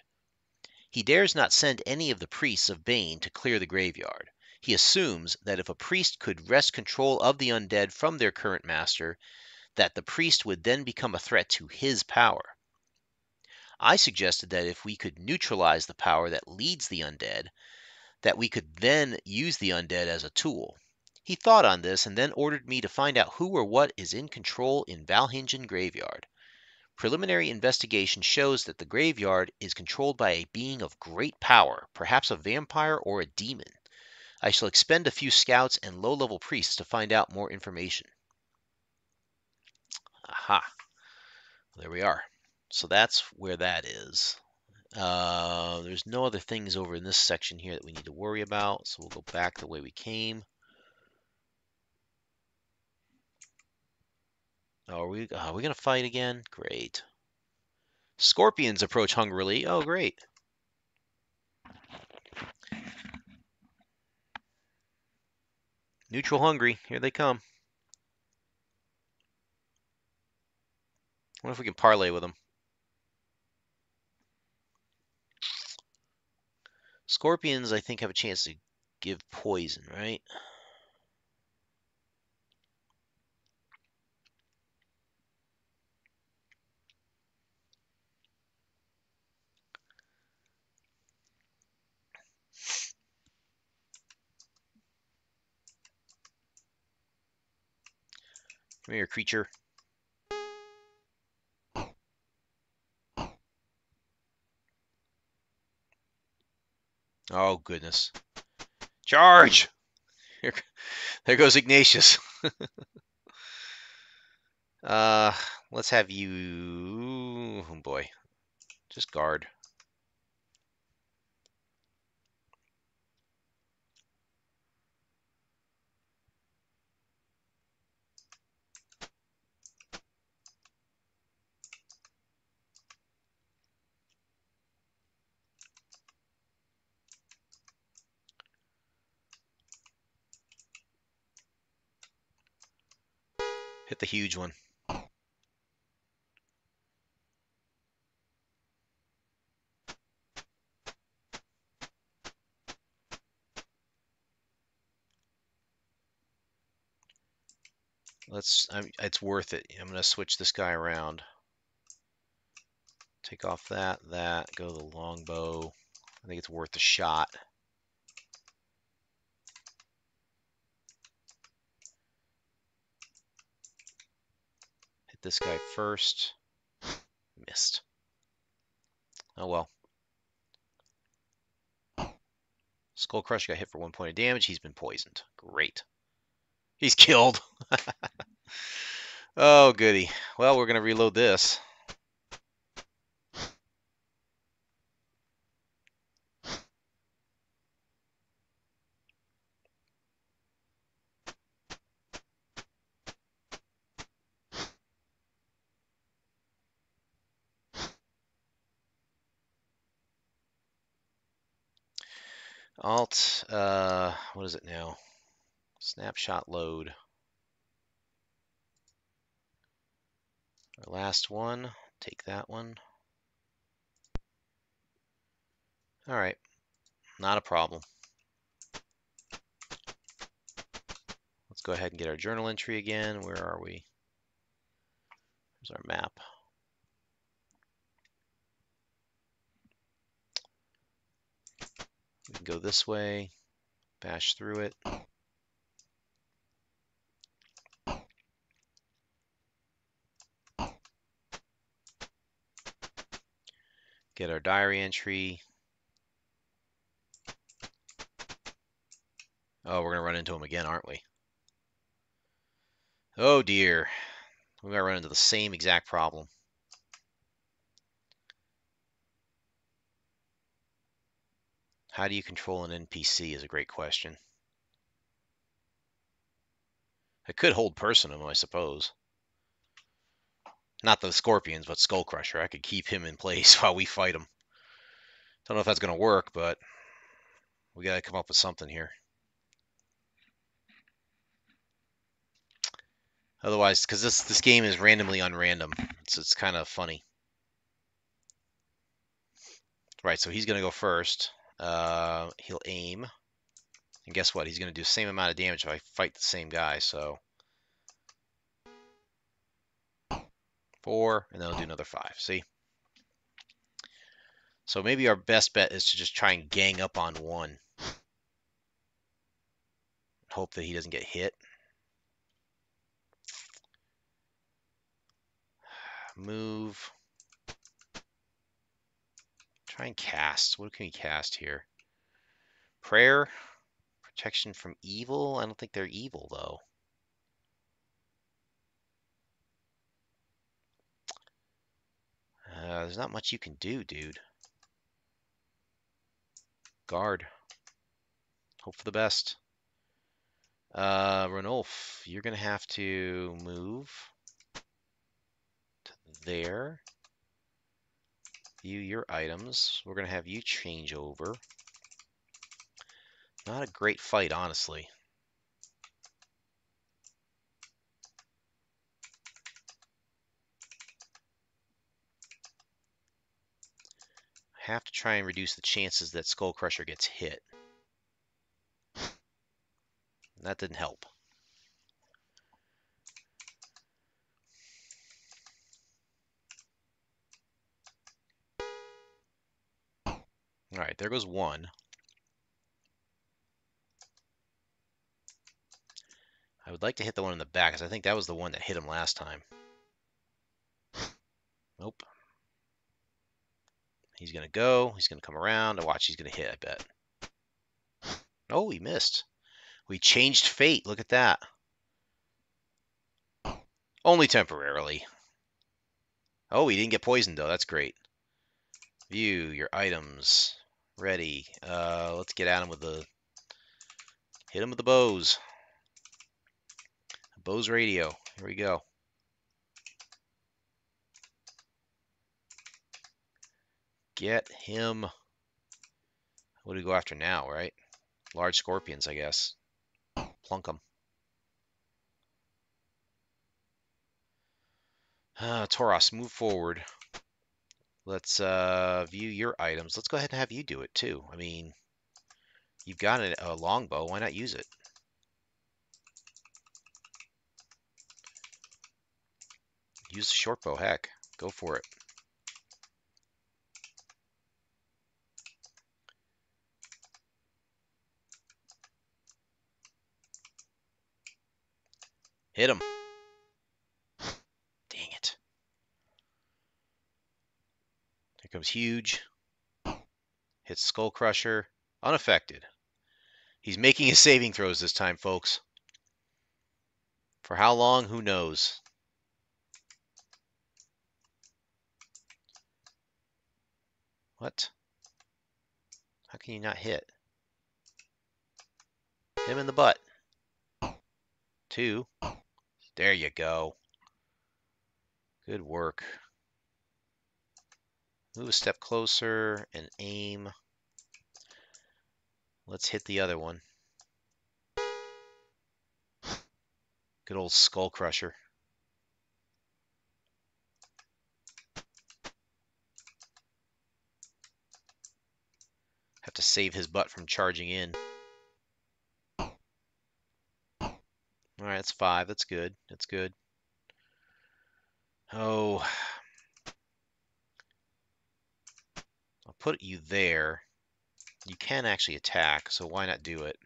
He dares not send any of the priests of Bane to clear the graveyard. He assumes that if a priest could wrest control of the undead from their current master, that the priest would then become a threat to his power. I suggested that if we could neutralize the power that leads the undead, that we could then use the undead as a tool. He thought on this and then ordered me to find out who or what is in control in Valhingen Graveyard. Preliminary investigation shows that the graveyard is controlled by a being of great power, perhaps a vampire or a demon. I shall expend a few scouts and low-level priests to find out more information. Aha. There we are. So that's where that is. There's no other things over in this section here that we need to worry about, so we'll go back the way we came. Oh, are we going to fight again? Great. Scorpions approach hungrily. Oh, great. Neutral hungry. Here they come. I wonder if we can parlay with them. Scorpions, I think, have a chance to give poison, right? Come here, creature. Oh, goodness. Charge! There goes Ignatius. Let's have you... Oh, boy. Just guard. Hit the huge one. It's worth it. I'm going to switch this guy around. Take off that, go to the longbow. I think it's worth a shot. Hit this guy first. Missed. Oh well. Skull Crusher got hit for 1 point of damage. He's been poisoned. Great. He's killed. Oh, goody. Well, we're going to reload this. Alt, what is it now? Snapshot load. Our last one. Take that one. All right. Not a problem. Let's go ahead and get our journal entry again. Where are we? Here's our map. We can go this way, bash through it. Get our diary entry. Oh, we're going to run into him again, aren't we? Oh dear. We might run into the same exact problem. How do you control an NPC is a great question. I could hold person him, I suppose. Not the Scorpions, but Skull Crusher. I could keep him in place while we fight him. Don't know if that's going to work, but we got to come up with something here. Otherwise, because this game is randomly unrandom, so it's kind of funny. Right, so he's going to go first. He'll aim. And guess what? He's going to do the same amount of damage if I fight the same guy, so... 4, and then I'll do another 5. See? So maybe our best bet is to just try and gang up on one. hope that he doesn't get hit. Move. Try and cast. What can we cast here? Prayer. Protection from evil. I don't think they're evil, though. There's not much you can do, dude. Guard. Hope for the best. Ranulf, you're going to have to move to there. View your items. We're going to have you change over. Not a great fight, honestly. I have to try and reduce the chances that Skull Crusher gets hit. That didn't help. All right, there goes one. I would like to hit the one in the back, because I think that was the one that hit him last time. Nope. He's going to go. He's going to come around. I watch he's going to hit, I bet. Oh, he missed. We changed fate. Look at that. Only temporarily. Oh, he didn't get poisoned, though. That's great. View your items. Ready. Let's get at him with the... Hit him with the bows. Bows radio. Here we go. Get him. What do we go after now, right? Large scorpions, I guess. Plunk them. Tauros, move forward. Let's view your items. Let's go ahead and have you do it, too. I mean, you've got a longbow. Why not use it? Use the short bow. Heck, go for it. Hit him. Dang it. Here comes Huge. Hits Skull Crusher. Unaffected. He's making his saving throws this time, folks. For how long? Who knows? What? How can you not hit? Hit him in the butt. 2. There you go. Good work. Move a step closer and aim. Let's hit the other one. Good old Skull Crusher. Have to save his butt from charging in. Alright, that's 5. That's good. That's good. Oh. I'll put you there. You can actually attack, so why not do it?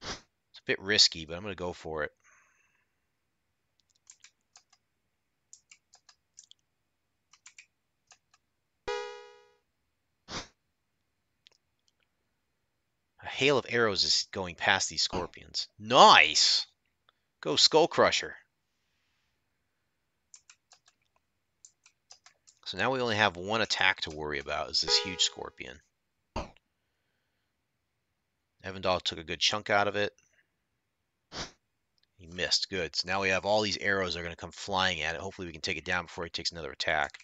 It's a bit risky, but I'm going to go for it. A hail of arrows is going past these scorpions. Nice! Go Skull Crusher. So now we only have one attack to worry about, is this huge scorpion. Evandal took a good chunk out of it. He missed. Good. So now we have all these arrows that are going to come flying at it. Hopefully we can take it down before he takes another attack.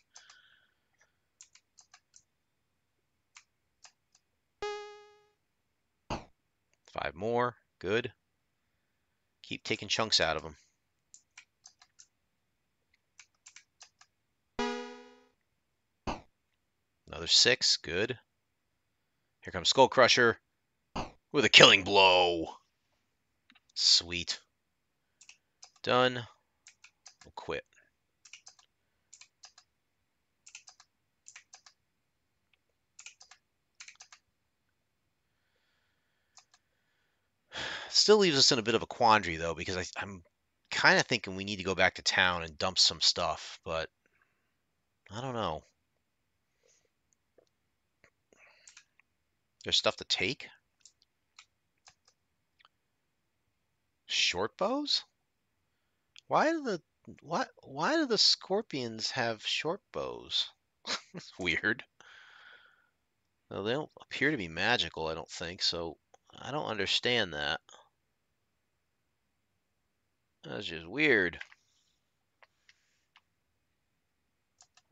Five more. Good. Keep taking chunks out of him. Another 6. Good. Here comes Skull Crusher with a killing blow. Sweet. Done. We'll quit. Still leaves us in a bit of a quandary, though, because I'm kind of thinking we need to go back to town and dump some stuff, but I don't know. There's stuff to take? Short bows? Why do the why do the scorpions have short bows? It's weird. Well, they don't appear to be magical, I don't think, so I don't understand that. That's just weird.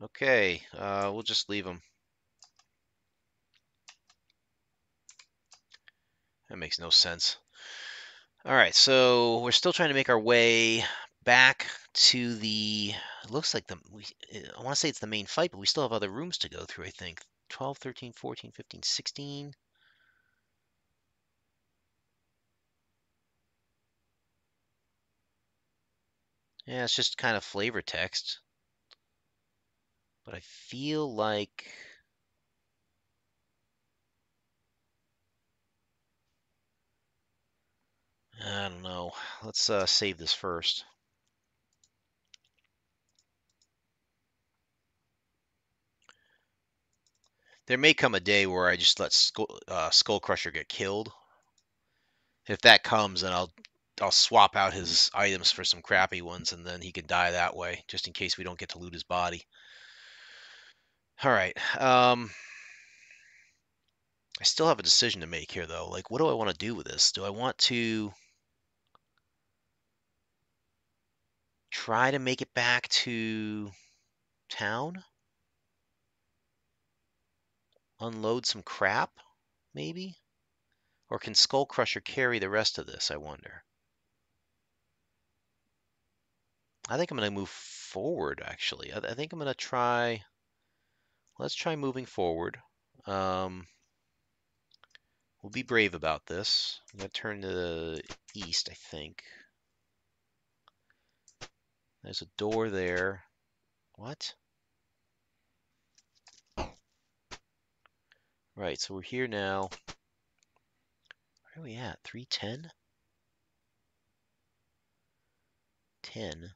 Okay, we'll just leave them. That makes no sense. All right, so we're still trying to make our way back to the. It looks like I want to say it's the main fight, but we still have other rooms to go through, I think. 12, 13, 14, 15, 16. Yeah, it's just kind of flavor text. But I feel like. I don't know. Let's save this first. There may come a day where I just let Skull Crusher get killed. If that comes, then I'll swap out his items for some crappy ones, and then he can die that way, just in case we don't get to loot his body. All right. I still have a decision to make here, though. Like, what do I want to do with this? Do I want to try to make it back to town? Unload some crap, maybe? Or can Skull Crusher carry the rest of this, I wonder? I think I'm going to move forward, actually. I think I'm going to try. Let's try moving forward. We'll be brave about this. I'm going to turn to the east, I think. There's a door there. What? Right, so we're here now. Where are we at? 310? 10.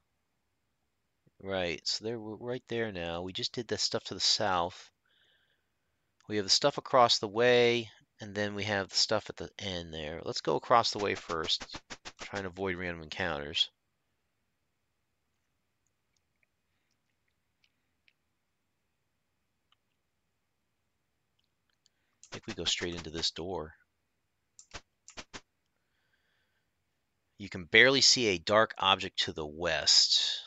Right, so we're right there now. We just did the stuff to the south. We have the stuff across the way, and then we have the stuff at the end there. Let's go across the way first. Try and avoid random encounters. I think we go straight into this door. You can barely see a dark object to the west.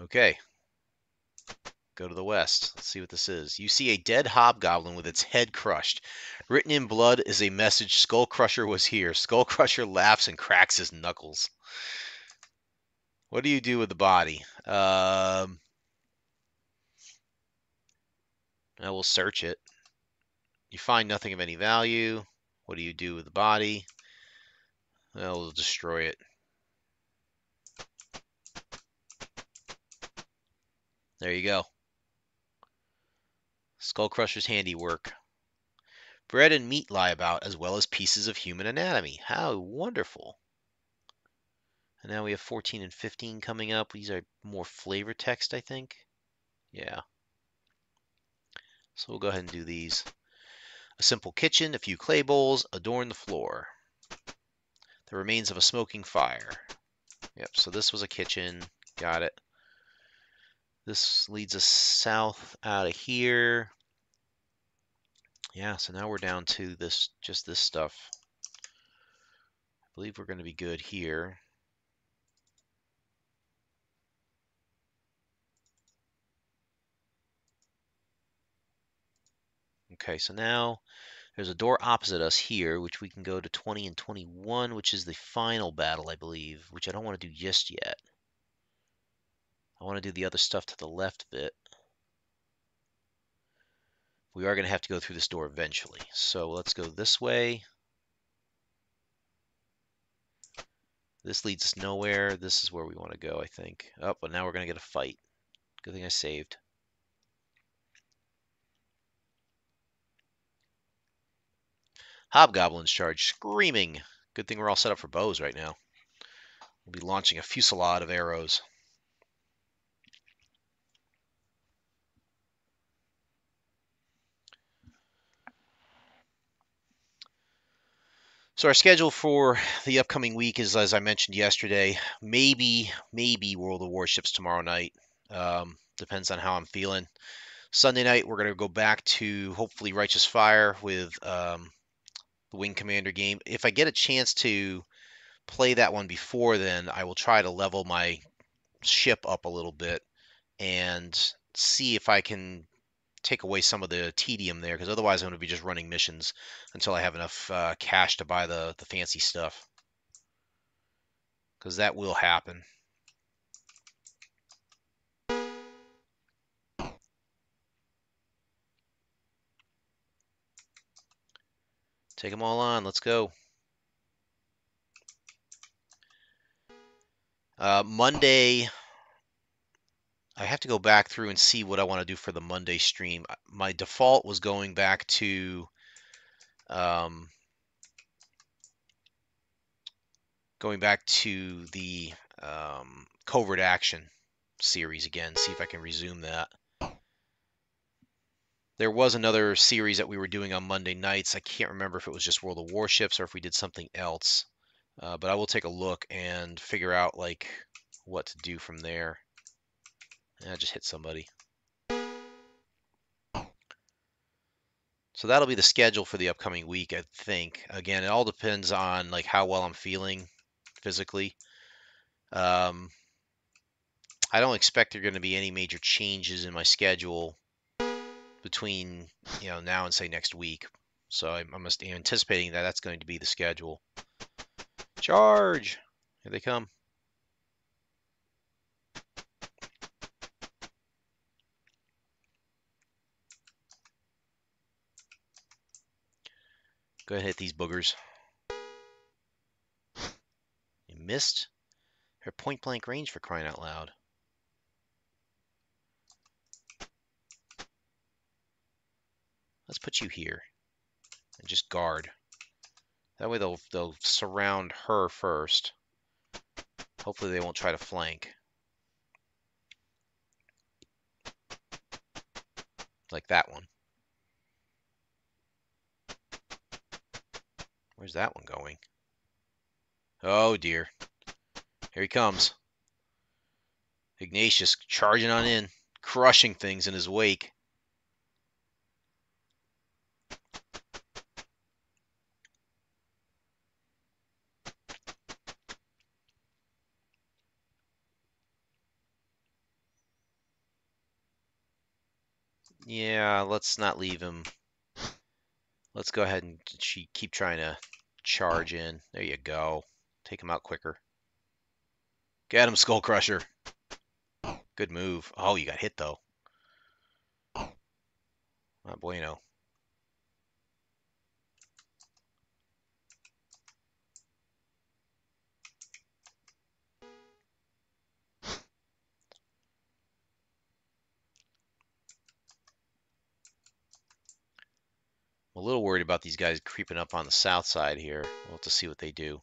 Okay. Go to the west. Let's see what this is. You see a dead hobgoblin with its head crushed. Written in blood is a message: Skull Crusher was here. Skull Crusher laughs and cracks his knuckles. What do you do with the body? I will search it. You find nothing of any value. What do you do with the body? Well, we'll destroy it. There you go. Skull Crusher's handiwork. Bread and meat lie about, as well as pieces of human anatomy. How wonderful. And now we have 14 and 15 coming up. These are more flavor text, I think. Yeah. So we'll go ahead and do these. A simple kitchen, a few clay bowls, adorn the floor. The remains of a smoking fire. Yep, so this was a kitchen. Got it. This leads us south out of here. Yeah, so now we're down to just this stuff. I believe we're going to be good here. Okay, so now there's a door opposite us here, which we can go to 20 and 21, which is the final battle, I believe, which I don't want to do just yet. I want to do the other stuff to the left a bit. We are going to have to go through this door eventually. So let's go this way. This leads us nowhere. This is where we want to go, I think. Oh, but now we're going to get a fight. Good thing I saved. Hobgoblins charge, screaming. Good thing we're all set up for bows right now. We'll be launching a fusillade of arrows. So our schedule for the upcoming week is, as I mentioned yesterday, maybe World of Warships tomorrow night. Depends on how I'm feeling. Sunday night, we're going to go back to hopefully Righteous Fire with the Wing Commander game. If I get a chance to play that one before then, I will try to level my ship up a little bit and see if I can take away some of the tedium there, because otherwise I'm going to be just running missions until I have enough cash to buy the fancy stuff, because that will happen. Take them all on. Let's go. Monday, I have to go back through and see what I want to do for the Monday stream. My default was going back to the Covert Action series again, see if I can resume that. There was another series that we were doing on Monday nights. I can't remember if it was just World of Warships or if we did something else. But I will take a look and figure out like what to do from there. I just hit somebody. So that'll be the schedule for the upcoming week, I think. Again, it all depends on like how well I'm feeling physically. I don't expect there are going to be any major changes in my schedule between now and say next week. So I'm anticipating that that's going to be the schedule. Charge! Here they come. Go ahead and hit these boogers. You missed? They're point blank range, for crying out loud. Let's put you here and just guard. That way they'll surround her first. Hopefully they won't try to flank. Like that one. Where's that one going? Oh dear. Here he comes. Ignatius charging on in, crushing things in his wake. Yeah, let's not leave him. Let's go ahead and keep trying to charge in. There you go. Take him out quicker. Get him, Skull Crusher. Good move. Oh, you got hit, though. Not bueno. I'm a little worried about these guys creeping up on the south side here. We'll have to see what they do.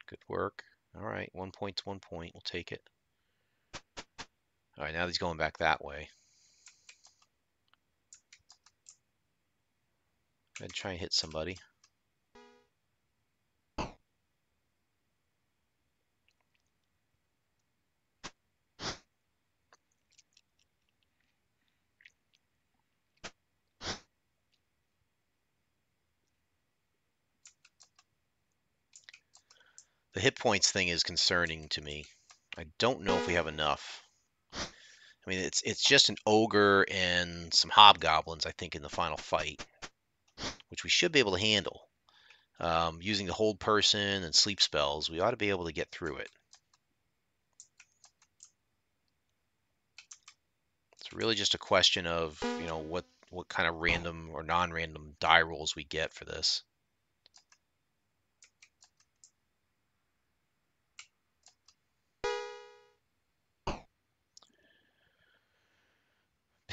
Good work. All right, 1 point's 1 point. We'll take it. All right, now he's going back that way. Go ahead and try and hit somebody. The hit points thing is concerning to me. I don't know if we have enough. I mean, it's just an ogre and some hobgoblins, I think, in the final fight, which we should be able to handle. Using the hold person and sleep spells, we ought to be able to get through it. It's really just a question of, what kind of random or non-random die rolls we get for this.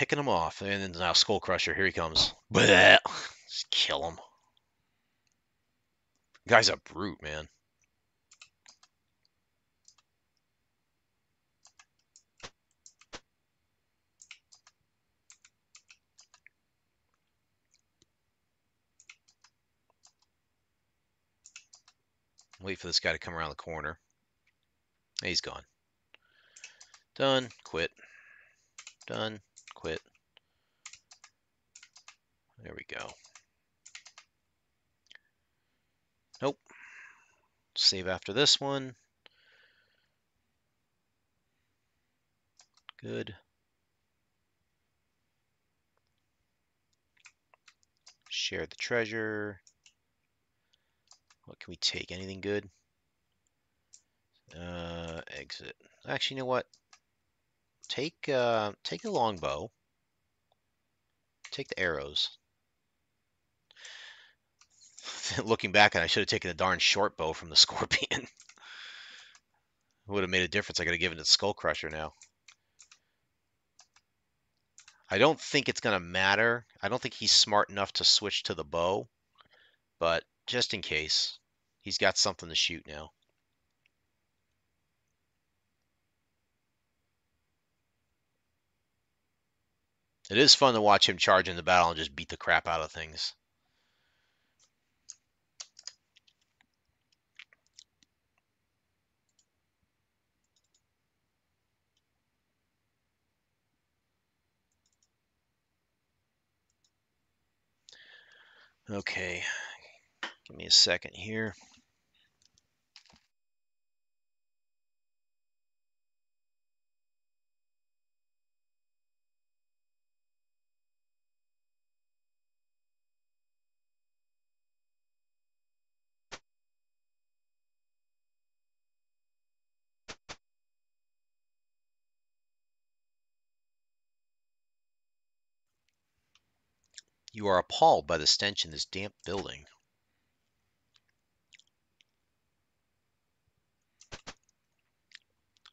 picking them off. And then now Skull Crusher, here he comes. Blech. Just kill him. Guy's a brute, man. Wait for this guy to come around the corner. He's gone. Done. Quit. Done. Quit. There we go. Nope. Save after this one. Good. Share the treasure. What can we take? Anything good? Exit. Actually, you know what? Take a longbow. Take the arrows. Looking back, I should have taken the darn short bow from the scorpion. Would have made a difference. I could have given it to Skull Crusher now. I don't think it's going to matter. I don't think he's smart enough to switch to the bow. But just in case, he's got something to shoot now. It is fun to watch him charge into battle and just beat the crap out of things. Okay, give me a second here. You are appalled by the stench in this damp building.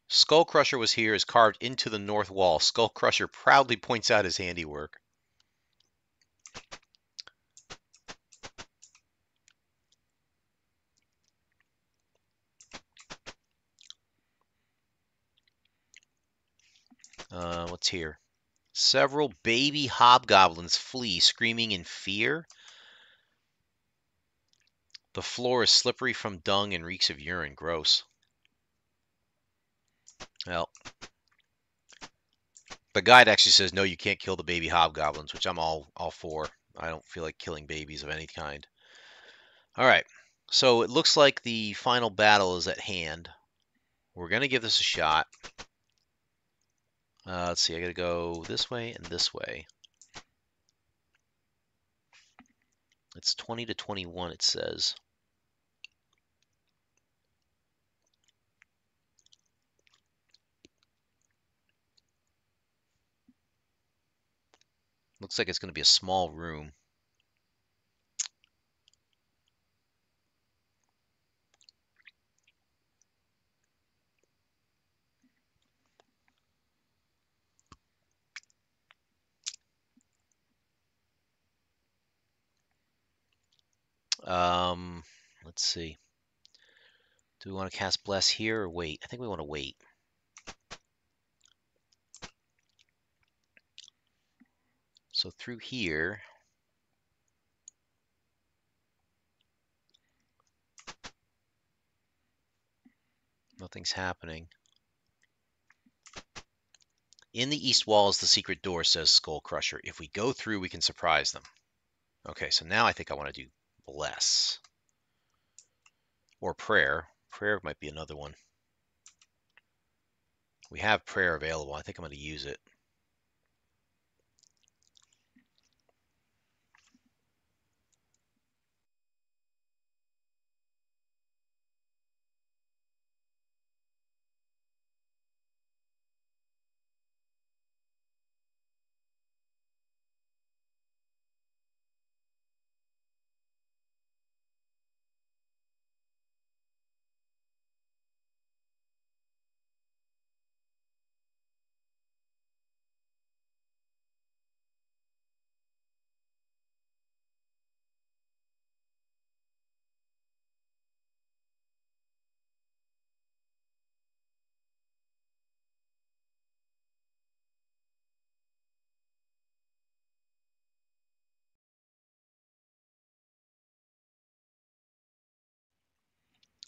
Skull Crusher was here is carved into the north wall. Skull Crusher proudly points out his handiwork. What's here? Several baby hobgoblins flee, screaming in fear. The floor is slippery from dung and reeks of urine. Gross. Well, the guide actually says, no, you can't kill the baby hobgoblins, which I'm all for. I don't feel like killing babies of any kind. All right, so it looks like the final battle is at hand. We're going to give this a shot. Let's see, I got to go this way and this way. It's 20 to 21, it says. Looks like it's going to be a small room. Let's see. Do we want to cast Bless here or wait? I think we want to wait. So through here, nothing's happening. In the east wall is the secret door, says Skull Crusher. If we go through, we can surprise them. Okay, so now I think I want to do Bless. Or Prayer. Prayer might be another one. We have Prayer available. I think I'm going to use it.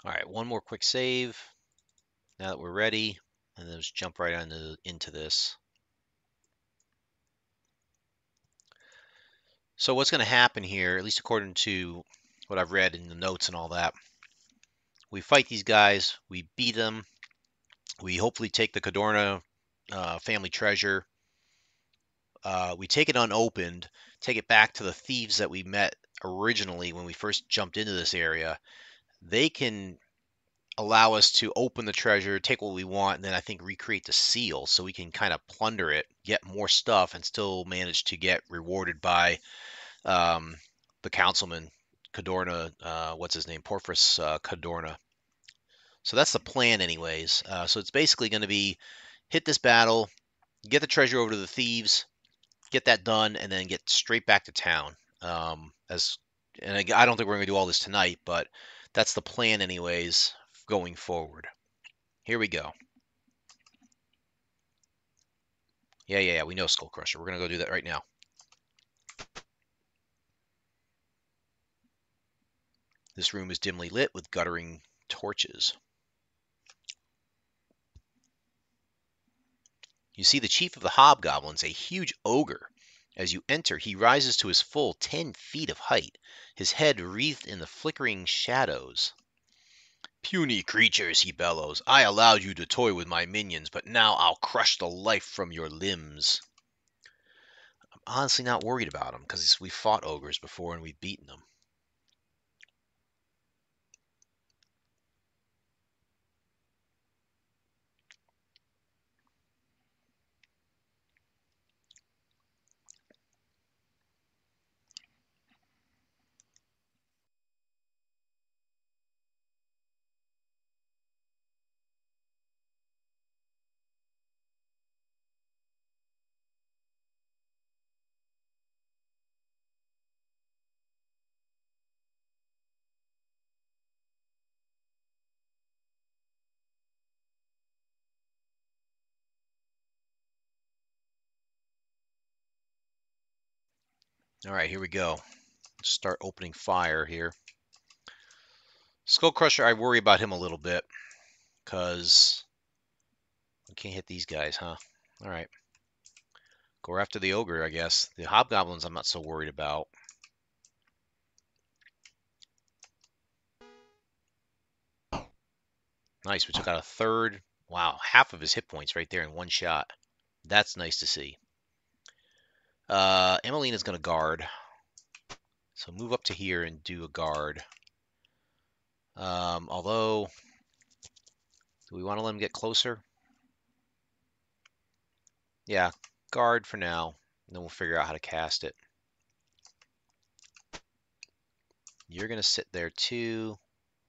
All right, one more quick save. Now that we're ready, and then just jump right into this. So what's going to happen here, at least according to what I've read in the notes and all that, we fight these guys, we beat them, we hopefully take the Cadorna family treasure. We take it unopened, take it back to the thieves that we met originally when we first jumped into this area. They can allow us to open the treasure, take what we want, and then I think recreate the seal so we can kind of plunder it, get more stuff, and still manage to get rewarded by the councilman, Cadorna, what's his name? Porphyris Cadorna. So that's the plan, anyways. So it's basically going to be hit this battle, get the treasure over to the thieves, get that done, and then get straight back to town. And I don't think we're going to do all this tonight, but that's the plan, anyways, going forward. Here we go. Yeah. We know Skull Crusher. We're going to go do that right now. This room is dimly lit with guttering torches. You see the chief of the hobgoblins, a huge ogre. As you enter, he rises to his full 10 feet of height, his head wreathed in the flickering shadows. Puny creatures, he bellows. I allowed you to toy with my minions, but now I'll crush the life from your limbs. I'm honestly not worried about him, because we fought ogres before and we've beaten them. All right, here we go. Start opening fire here. Skull Crusher, I worry about him a little bit, because we can't hit these guys, huh? All right. Go after the ogre, I guess. The hobgoblins I'm not so worried about. Nice, we took out a third. Wow, half of his hit points right there in one shot. That's nice to see. Emelina's going to guard. So move up to here and do a guard. Although, do we want to let him get closer? Yeah, guard for now. And then we'll figure out how to cast it. You're going to sit there too.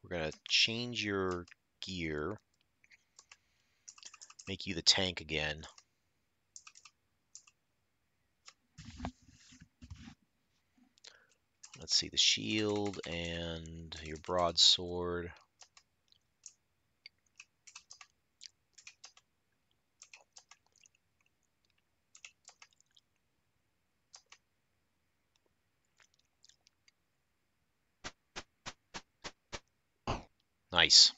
We're going to change your gear. Make you the tank again. Let's see, the shield and your broadsword. Nice.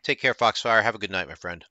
Take care, Foxfire. Have a good night, my friend.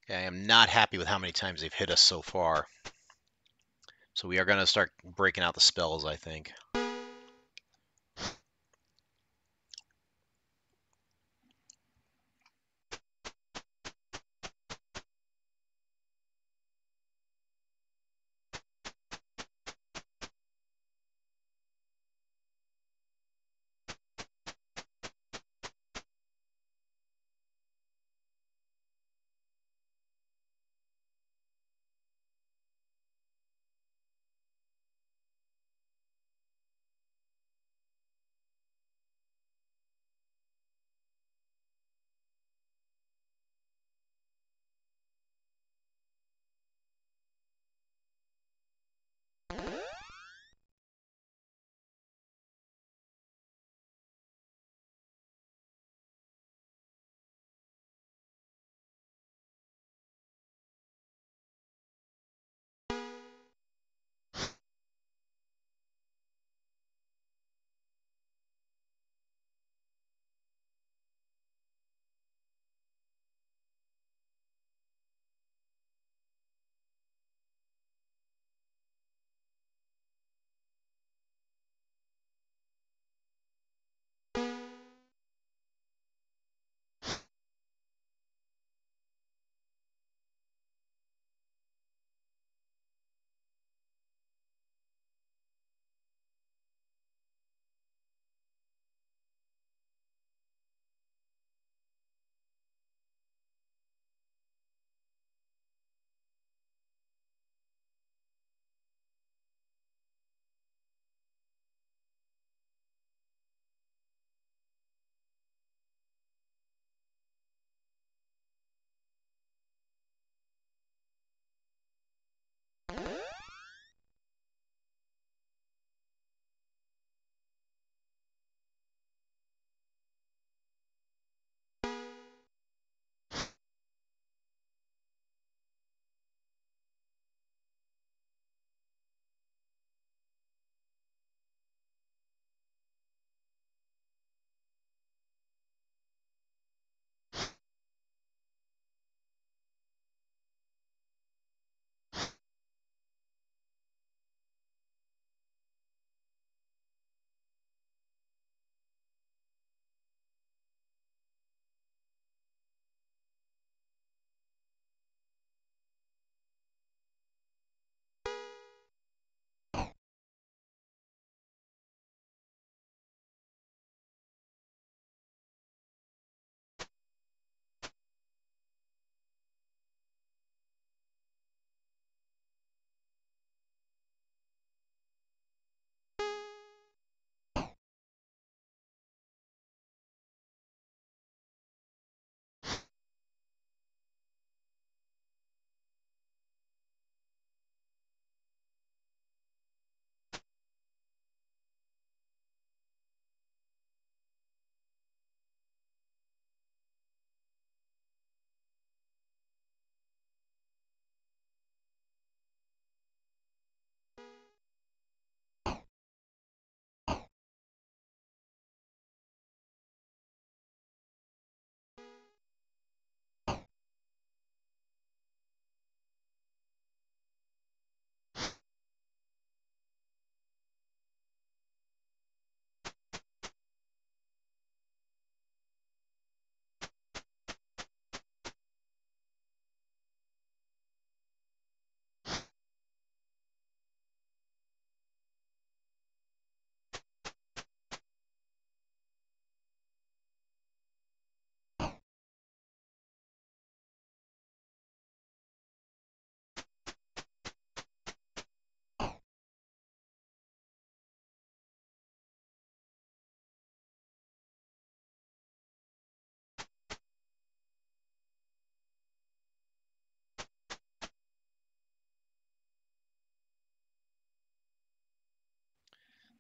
Okay, I am not happy with how many times they've hit us so far. So we are going to start breaking out the spells, I think.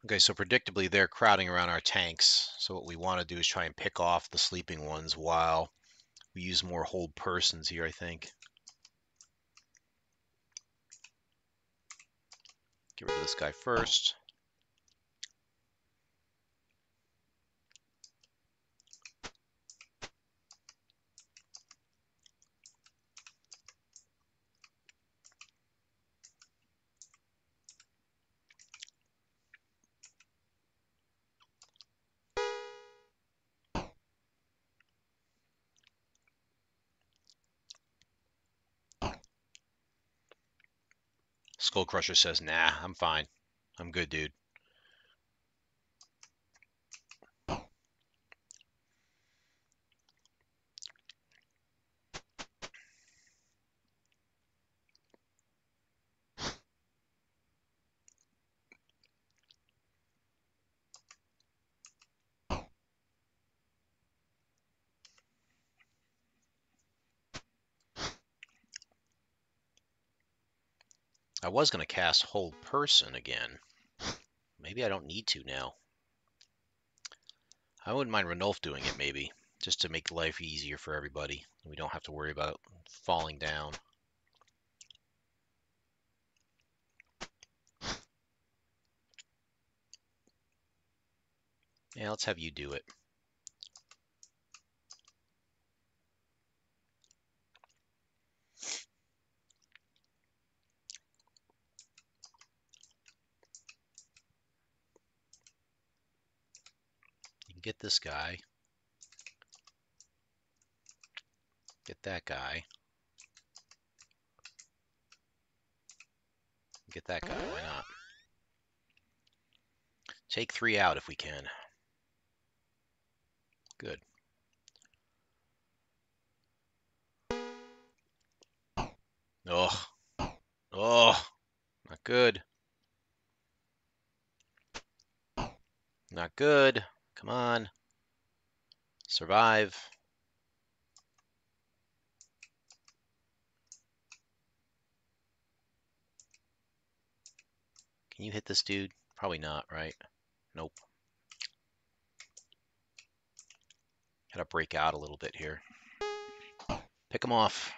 Okay, so predictably they're crowding around our tanks. So what we want to do is try and pick off the sleeping ones while we use more hold persons here, I think. Get rid of this guy first. Skull Crusher says, nah, I'm fine. I'm good, dude. I was going to cast Hold Person again. Maybe I don't need to now. I wouldn't mind Ranulf doing it, maybe, just to make life easier for everybody. We don't have to worry about falling down. Yeah, let's have you do it. You can get this guy. Get that guy. Get that guy. Why not? Take 3 out if we can. Good. Oh. Oh. Not good. Not good. Come on. Survive. Can you hit this dude? Probably not, right? Nope. Gotta break out a little bit here. Pick him off.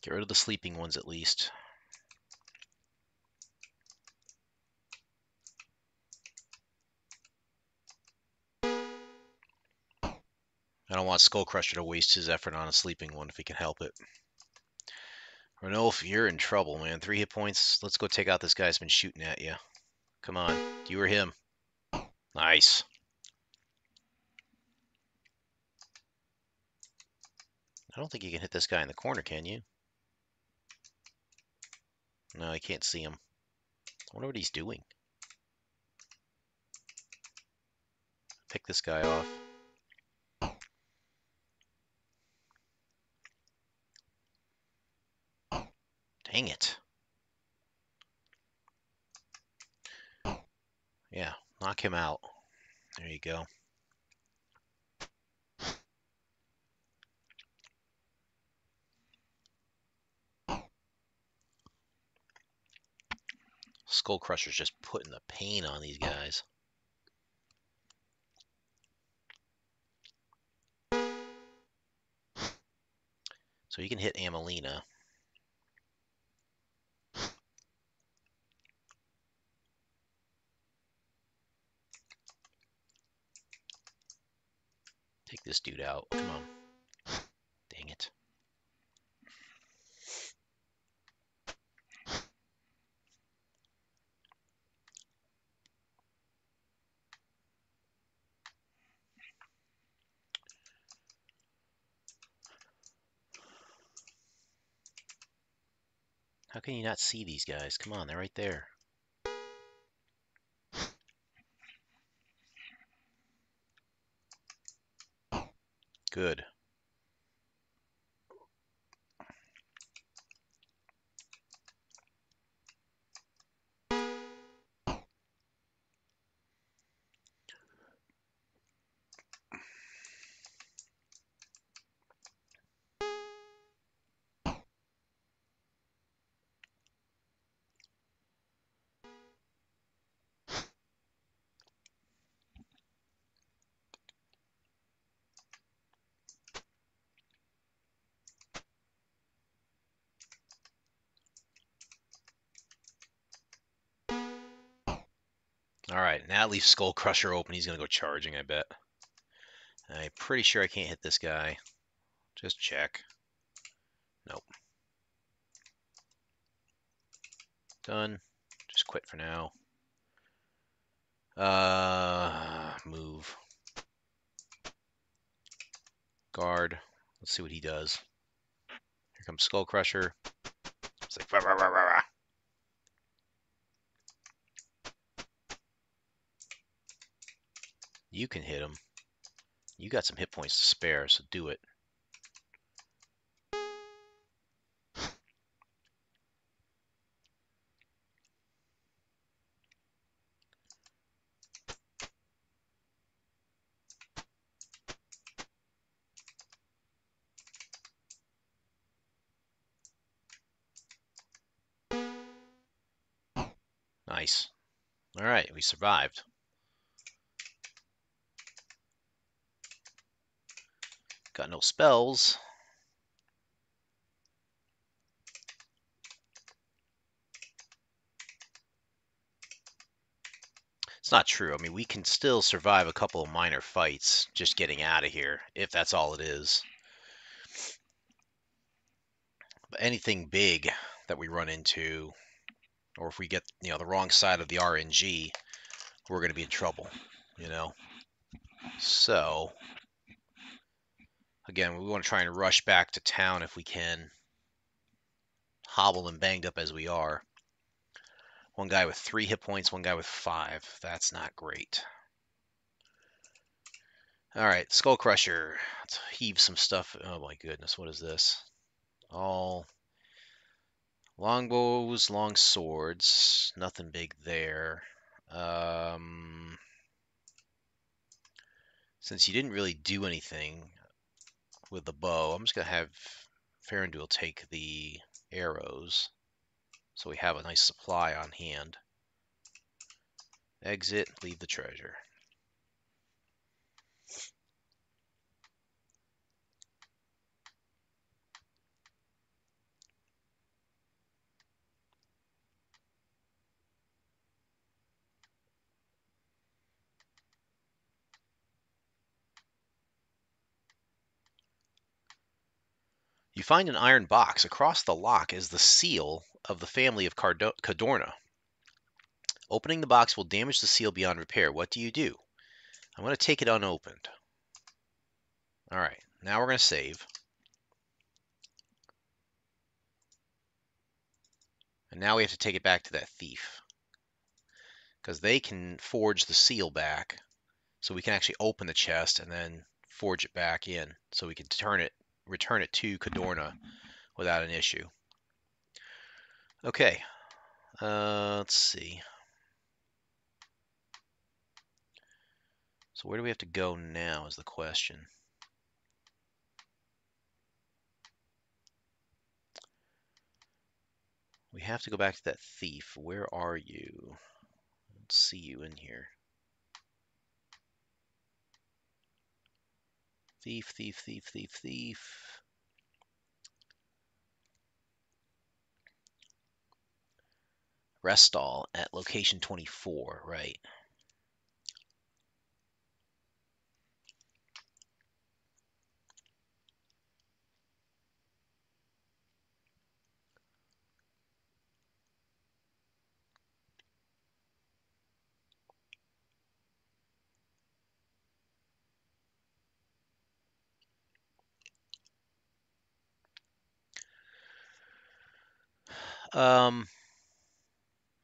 Get rid of the sleeping ones at least. I don't want Skull Crusher to waste his effort on a sleeping one if he can help it. Ranulf, you're in trouble, man. 3 hit points. Let's go take out this guy that's been shooting at you. Come on. You or him. Nice. I don't think you can hit this guy in the corner, can you? No, I can't see him. I wonder what he's doing. Pick this guy off. Dang it. Yeah, knock him out. There you go. Skull Crusher's just putting the pain on these guys. So you can hit Amelina. Take this dude out. Come on. Dang it. How can you not see these guys? Come on, they're right there. Good. All right, now at least Skull Crusher open. He's going to go charging, I bet. I'm pretty sure I can't hit this guy. Just check. Nope. Done. Just quit for now. Move. Guard. Let's see what he does. Here comes Skull Crusher. It's like, rah, rah, rah, rah, rah. You can hit him. You got some hit points to spare, so do it. Nice. All right, we survived. Got no spells. It's not true. I mean, we can still survive a couple of minor fights just getting out of here, if that's all it is. But anything big that we run into, or if we get, the wrong side of the RNG, we're going to be in trouble, So, again, we want to try and rush back to town if we can, hobbled and banged up as we are. One guy with 3 hit points, one guy with 5. That's not great. All right, Skull Crusher. Let's heave some stuff. Oh my goodness, what is this? All longbows, long swords. Nothing big there. Since you didn't really do anything with the bow, I'm just going to have Farandul take the arrows so we have a nice supply on hand. Exit, leave the treasure. You find an iron box. Across the lock is the seal of the family of Cadorna. Opening the box will damage the seal beyond repair. What do you do? I'm going to take it unopened. All right, now we're going to save. And now we have to take it back to that thief, because they can forge the seal back, so we can actually open the chest and then forge it back in, so we can return it to Cadorna without an issue. Okay, let's see. So where do we have to go now is the question. We have to go back to that thief. Where are you? I don't see you in here. Thief, thief, thief, thief, thief. Restall at location 24, right?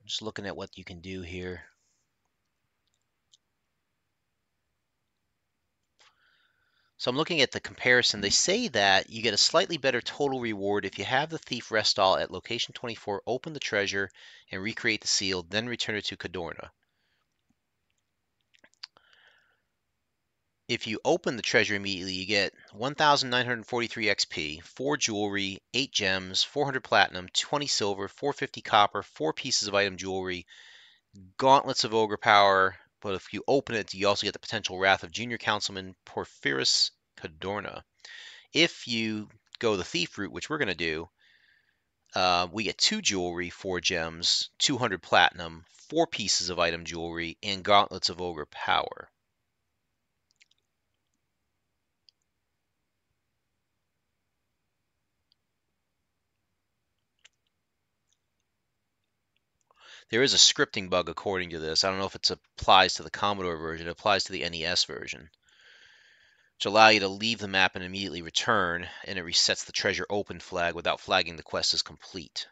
Just looking at what you can do here. So I'm looking at the comparison. They say that you get a slightly better total reward if you have the thief Restall at location 24, open the treasure, and recreate the seal, then return it to Cadorna. If you open the treasure immediately, you get 1,943 XP, 4 jewelry, 8 gems, 400 platinum, 20 silver, 450 copper, 4 pieces of item jewelry, gauntlets of ogre power. But if you open it, you also get the potential wrath of Junior Councilman Porphyrius Cadorna. If you go the thief route, which we're going to do, we get 2 jewelry, 4 gems, 200 platinum, 4 pieces of item jewelry, and gauntlets of ogre power. There is a scripting bug according to this. I don't know if it applies to the Commodore version. It applies to the NES version, which allow you to leave the map and immediately return, and it resets the treasure open flag without flagging the quest as complete.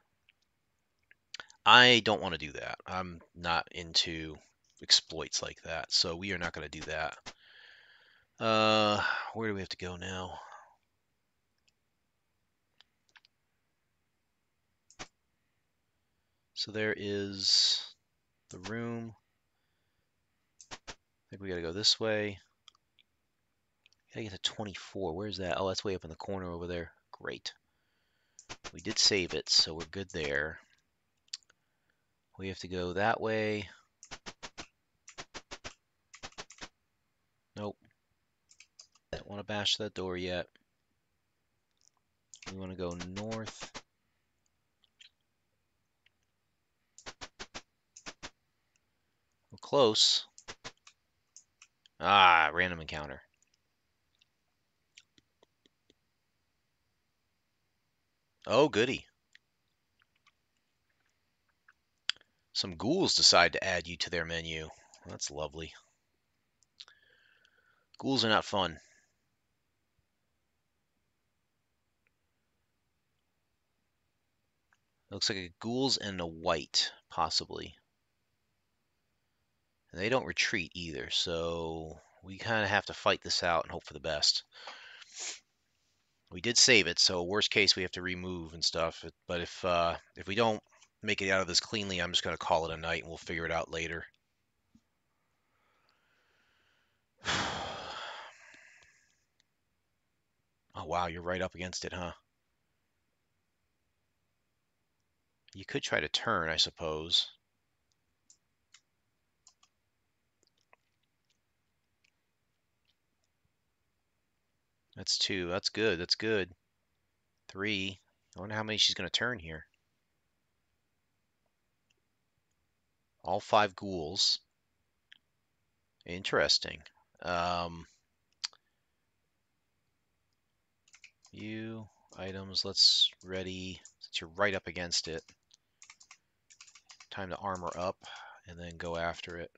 I don't want to do that. I'm not into exploits like that, so we are not going to do that. Where do we have to go now? So there is the room. I think we got to go this way. Gotta get to 24. Where's that? Oh, that's way up in the corner over there. Great. We did save it, so we're good there. We have to go that way. Nope. Don't want to bash that door yet. We want to go north. We're close. Ah, random encounter. Oh, goody. Some ghouls decide to add you to their menu. That's lovely. Ghouls are not fun. Looks like a ghouls and a white, possibly. And they don't retreat either, so we kind of have to fight this out and hope for the best. We did save it, so worst case we have to remove and stuff. But if we don't make it out of this cleanly, I'm just going to call it a night and we'll figure it out later. Oh wow, you're right up against it, huh? You could try to turn, I suppose. That's 2. That's good. That's good. 3. I wonder how many she's going to turn here. All 5 ghouls. Interesting. View items. Let's ready. Since you're right up against it, time to armor up and then go after it.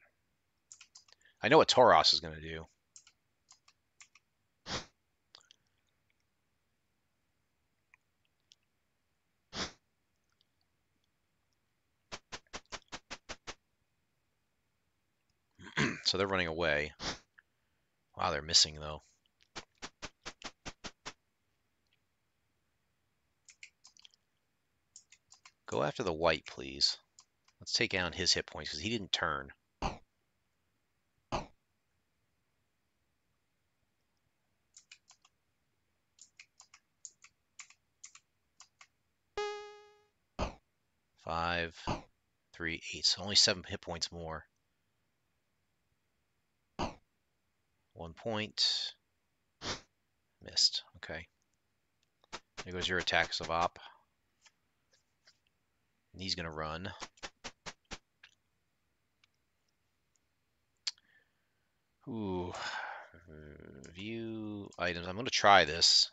I know what Tauros is going to do. So they're running away. Wow, they're missing though. Go after the white, please. Let's take down his hit points because he didn't turn. Five, 3, 8. So only 7 hit points more. 1 point. Missed. Okay. There goes your attack, Savop. And he's going to run. Ooh. View items. I'm going to try this,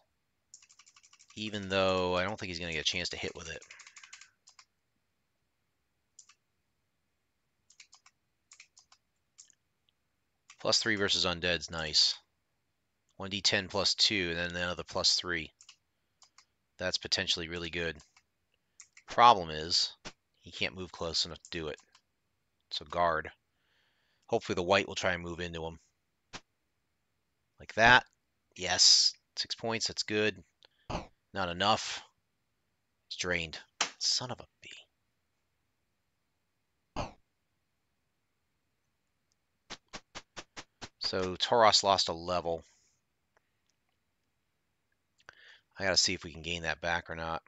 even though I don't think he's going to get a chance to hit with it. +3 versus undead's nice. 1d10 +2, and then another +3. That's potentially really good. Problem is, he can't move close enough to do it. So guard. Hopefully the white will try and move into him. Like that. Yes. 6 points, that's good. Not enough. It's drained. Son of a bee. So Tauros lost a level. I gotta see if we can gain that back or not.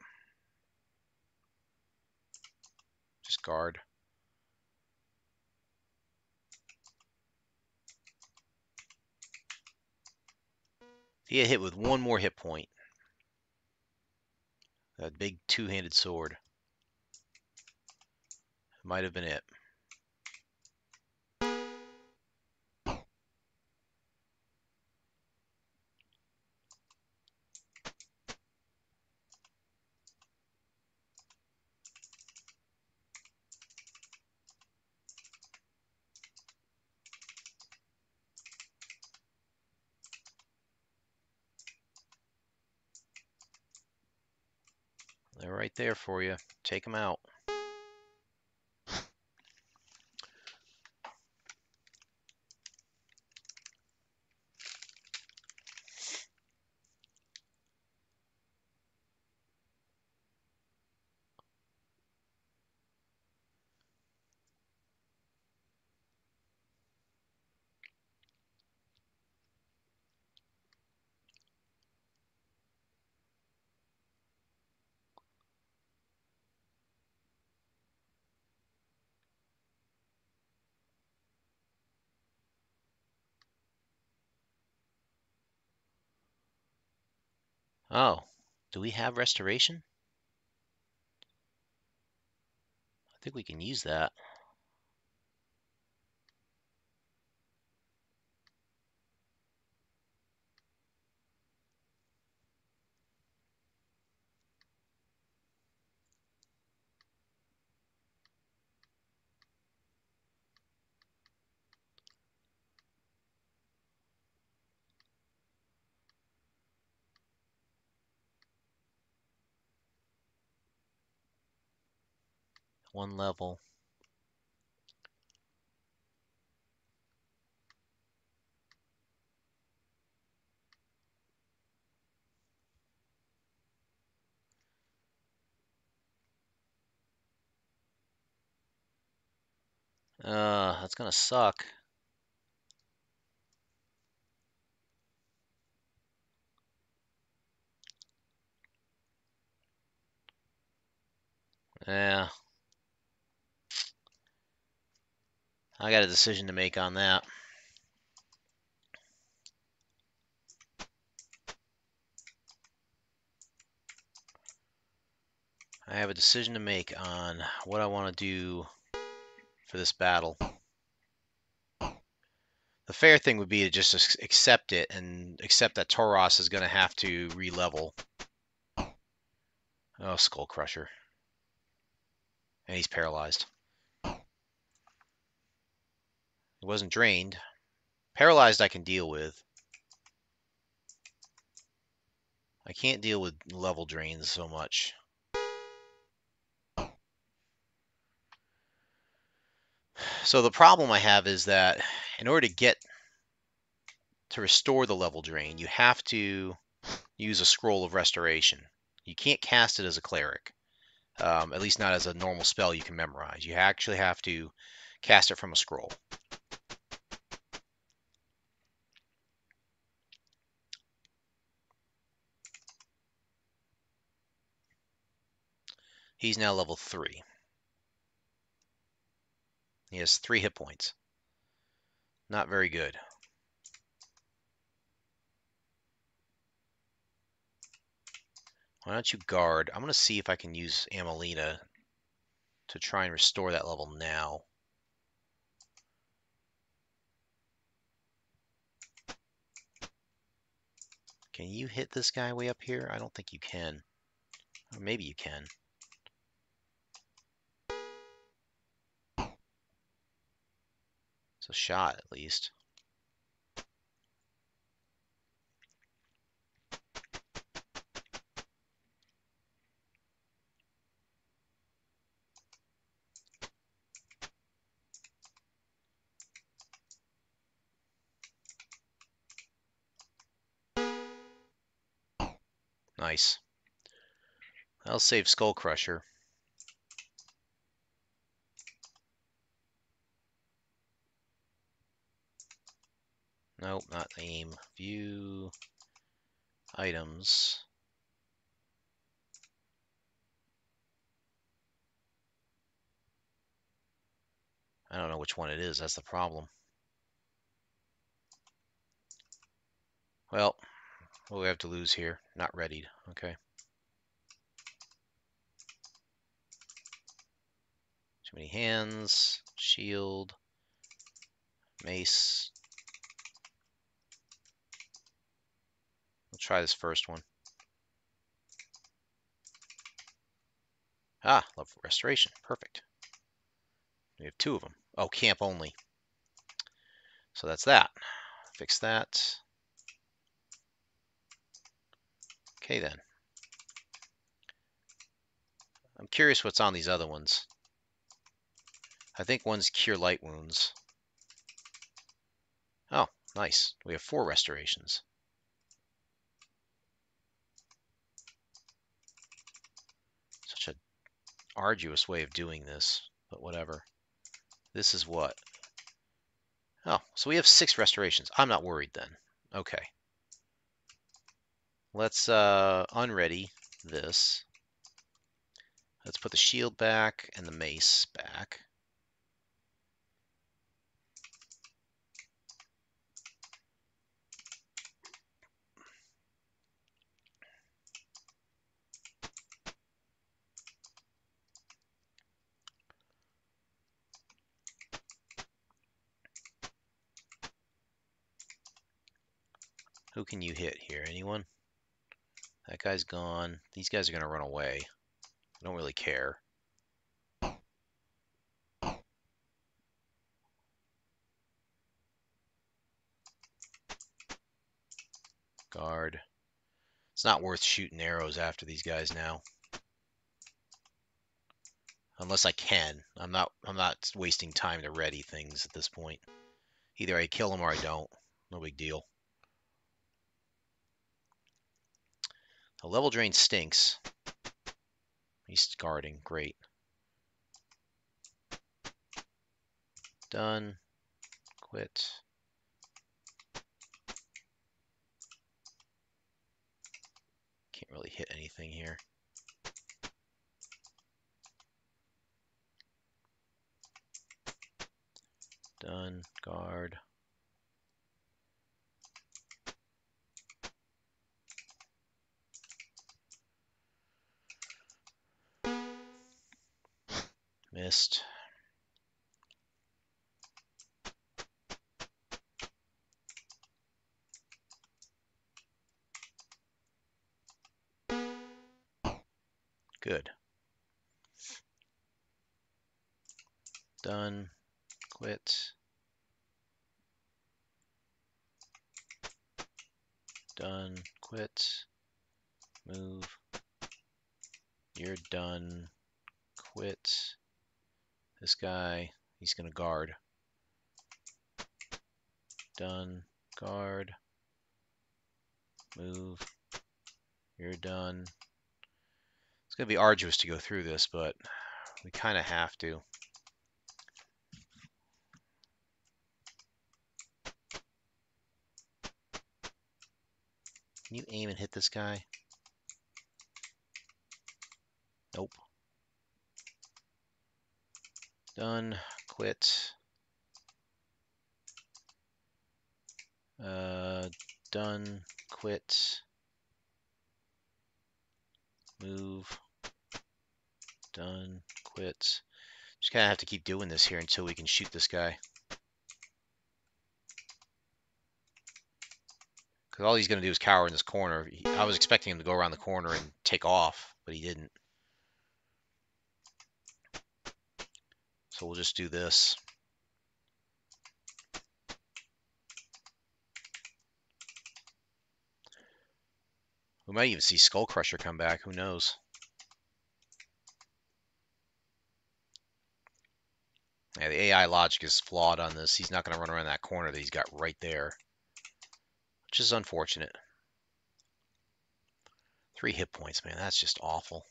Just guard. He had hit with 1 more hit point. That big 2-handed sword. Might have been it. They're right there for you. Take them out. Oh, do we have restoration? I think we can use that. One level. That's gonna suck. Yeah, I got a decision to make on that. I have a decision to make on what I want to do for this battle. The fair thing would be to just accept it and accept that Tauros is going to have to re-level. Oh, Skull Crusher. And he's paralyzed. He wasn't drained. Paralyzed I can deal with. I can't deal with level drains so much. So the problem I have is that in order to restore the level drain, you have to use a Scroll of Restoration. You can't cast it as a cleric, at least not as a normal spell you can memorize. You actually have to cast it from a scroll. He's now level 3. He has 3 hit points. Not very good. Why don't you guard? I'm going to see if I can use Amelina to try and restore that level now. Can you hit this guy way up here? I don't think you can. Or maybe you can. It's a shot, at least. Nice. That'll save Skull Crusher. Nope, not aim. View items. I don't know which one it is. That's the problem. Well, what do we have to lose here? Not readied. Okay. Too many hands. Shield. Mace. We'll try this first one. Ah, love restoration. Perfect. We have 2 of them. Oh, camp only. So that's that. Fix that. Okay then. I'm curious what's on these other ones. I think one's cure light wounds. Oh, nice. We have 4 restorations. Such an arduous way of doing this, but whatever. This is what? Oh, so we have 6 restorations. I'm not worried then. Okay. Let's unready this. Let's put the shield back and the mace back. Who can you hit here? Anyone? That guy's gone. These guys are going to run away. I don't really care. Guard. It's not worth shooting arrows after these guys now. Unless I can. I'm not wasting time to ready things at this point. Either I kill them or I don't. No big deal. The level drain stinks. He's guarding. Great. Done. Quit. Can't really hit anything here. Done. Guard. Missed. Good. Done. Quit. Done. Quit. Move. You're done. Quit. This guy, he's going to guard. Done. Guard. Move. You're done. It's going to be arduous to go through this, but we kind of have to. Can you aim and hit this guy? Nope. Done. Quit. Done. Quit. Move. Done. Quit. Just kind of have to keep doing this here until we can shoot this guy. Because all he's going to do is cower in this corner. I was expecting him to go around the corner and take off, but he didn't. So we'll just do this. We might even see Skull Crusher come back. Who knows? Yeah, the AI logic is flawed on this. He's not going to run around that corner that he's got right there, which is unfortunate. 3 hit points, man. That's just awful.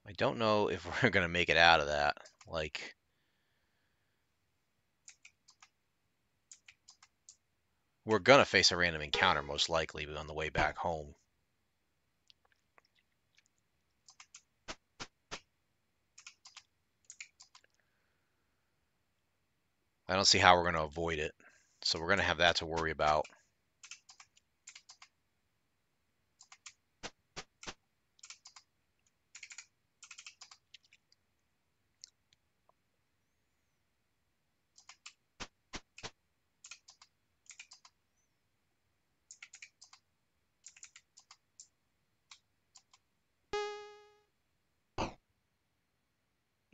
I don't know if we're going to make it out of that. Like, we're going to face a random encounter most likely on the way back home. I don't see how we're going to avoid it. So we're going to have that to worry about.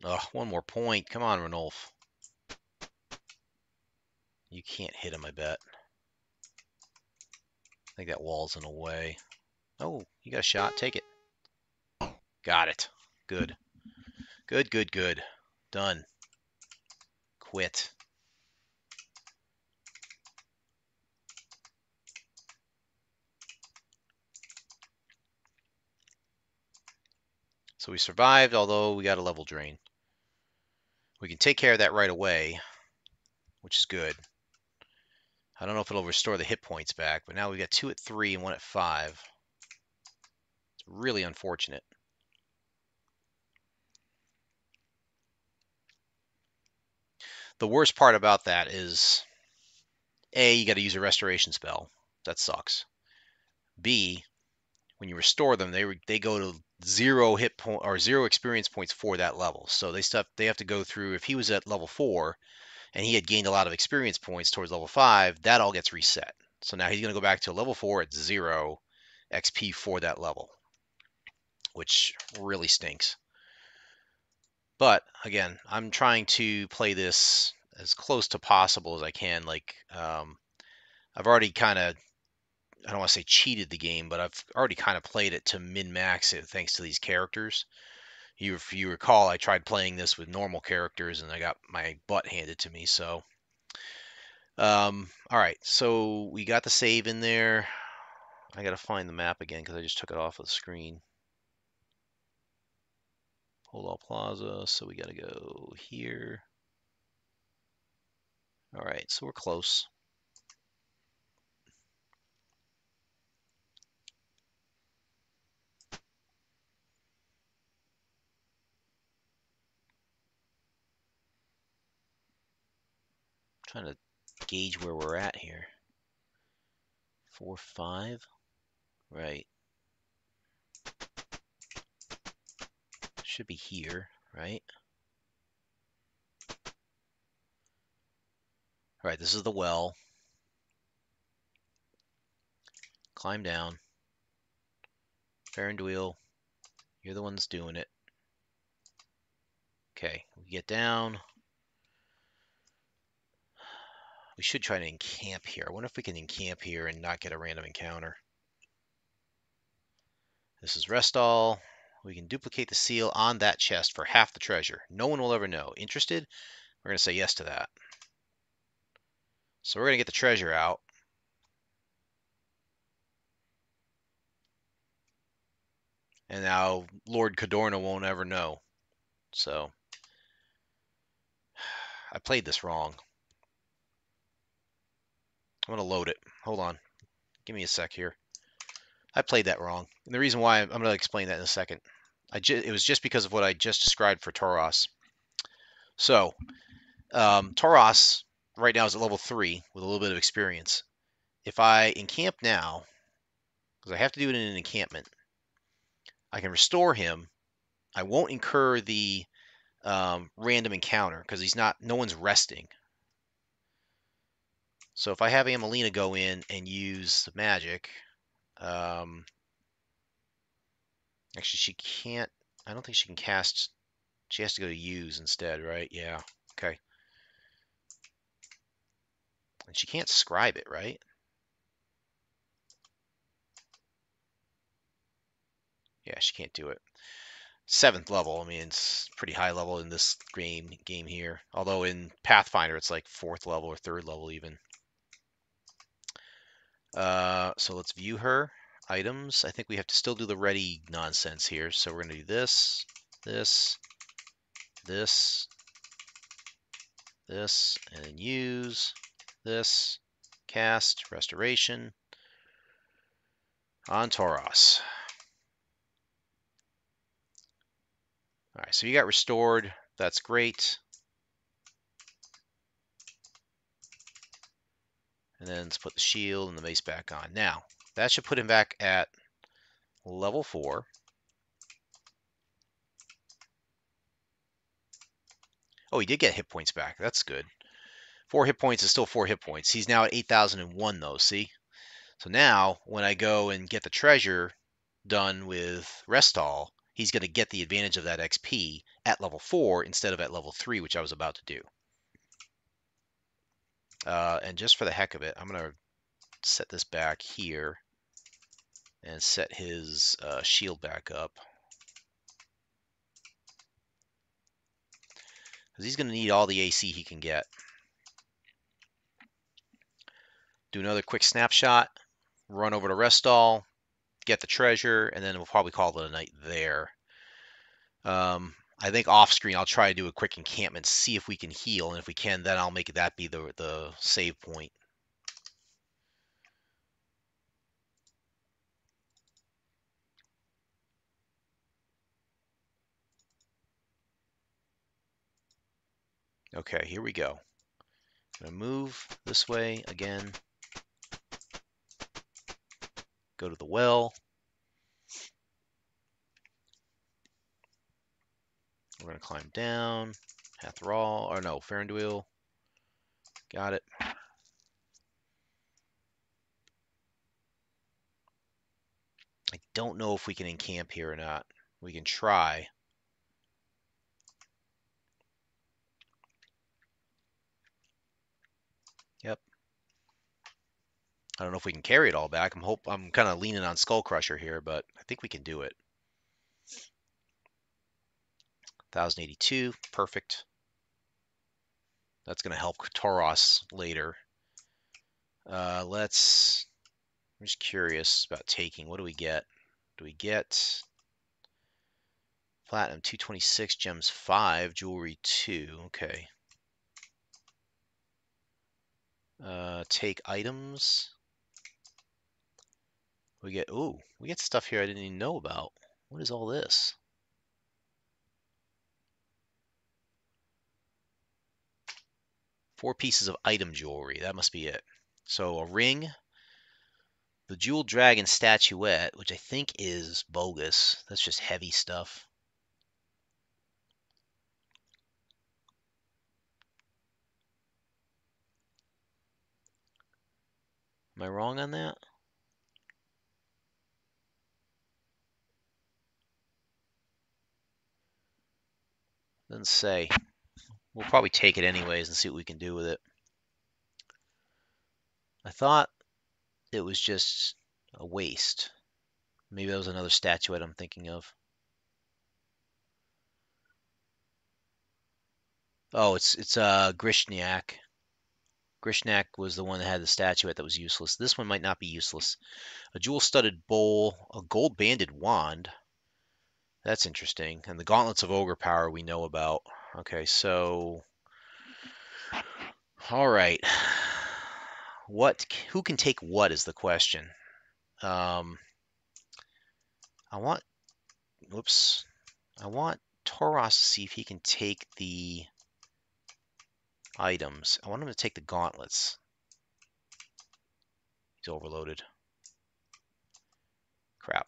Ugh, one more point. Come on, Ranulf. You can't hit him, I bet. I think that wall's in the way. Oh, you got a shot. Take it. Got it. Good. Good, good, good. Done. Quit. So we survived, although we got a level drain. We can take care of that right away, which is good. I don't know if it'll restore the hit points back, but now we've got 2 at 3 and 1 at 5. It's really unfortunate. The worst part about that is, A, you got to use a restoration spell. That sucks. B, when you restore them, they go to 0 hit point or 0 experience points for that level. So they have to go through. If he was at level 4 and he had gained a lot of experience points towards level 5, that all gets reset. So now he's going to go back to level 4 at 0 XP for that level, which really stinks. But again, I'm trying to play this as close to possible as I can. Like, I've already kind of, I don't want to say cheated the game, but I've already kind of played it to min-max it thanks to these characters. If you recall, I tried playing this with normal characters and I got my butt handed to me. So, all right, so we got the save in there. I got to find the map again because I just took it off of the screen. Podal Plaza, so we got to go here. All right, so we're close. Trying to gauge where we're at here. 4, 5, right? Should be here, right? All right, this is the well. Climb down. Faranduil, you're the one that's doing it. Okay, we get down. We should try to encamp here. I wonder if we can encamp here and not get a random encounter. This is rest all. We can duplicate the seal on that chest for half the treasure. No one will ever know. Interested? We're going to say yes to that. So we're going to get the treasure out. And now Lord Cadorna won't ever know. So I played this wrong. I'm going to load it. Hold on. Give me a sec here. I played that wrong. And the reason why, I'm going to explain that in a second. It was just because of what I just described for Tauros. So, Tauros right now is at level 3 with a little bit of experience. If I encamp now, because I have to do it in an encampment, I can restore him. I won't incur the random encounter because no one's resting. So if I have Amelina go in and use the magic, actually she can't, I don't think she can cast, she has to go to use instead, right? Yeah, okay. And she can't scribe it, right? Yeah, she can't do it. 7th level, I mean, it's pretty high level in this game here. Although in Pathfinder, it's like 4th level or 3rd level even. So let's view her items. I think we have to still do the ready nonsense here. So we're going to do this, this, this, this, and then use this, cast, restoration on Tauros. All right, so you got restored. That's great. And then let's put the shield and the mace back on. Now, that should put him back at level 4. Oh, he did get hit points back. That's good. 4 hit points is still 4 hit points. He's now at 8,001 though, see? So now, when I go and get the treasure done with Restall, he's going to get the advantage of that XP at level 4 instead of at level 3, which I was about to do. And just for the heck of it, I'm going to set this back here and set his shield back up. Because he's going to need all the AC he can get. Do another quick snapshot, run over to Restall, get the treasure, and then we'll probably call it a night there. I think off screen I'll try to do a quick encampment, see if we can heal, and if we can, then I'll make that be the save point. Okay, here we go. I'm gonna move this way again. Go to the well. We're gonna climb down. Hathral, or no, Faranduil. Got it. I don't know if we can encamp here or not. We can try. Yep. I don't know if we can carry it all back. I'm kind of leaning on Skull Crusher here, but I think we can do it. 1082, perfect. That's going to help Tauros later. I'm just curious about taking. What do we get? Do we get Platinum 226, Gems 5, Jewelry 2? Okay. Take items. We get stuff here I didn't even know about. What is all this? Four pieces of item jewelry. That must be it. So a ring, the jeweled dragon statuette, which I think is bogus. That's just heavy stuff. Am I wrong on that? Doesn't say. We'll probably take it anyways and see what we can do with it. I thought it was just a waste. Maybe that was another statuette I'm thinking of. Oh, it's Grishnak. Grishnak was the one that had the statuette that was useless. This one might not be useless. A jewel-studded bowl, a gold-banded wand. That's interesting. And the gauntlets of ogre power we know about. Okay, so all right. Who can take what is the question. I want Tauros to see if he can take the items. I want him to take the gauntlets. He's overloaded. Crap.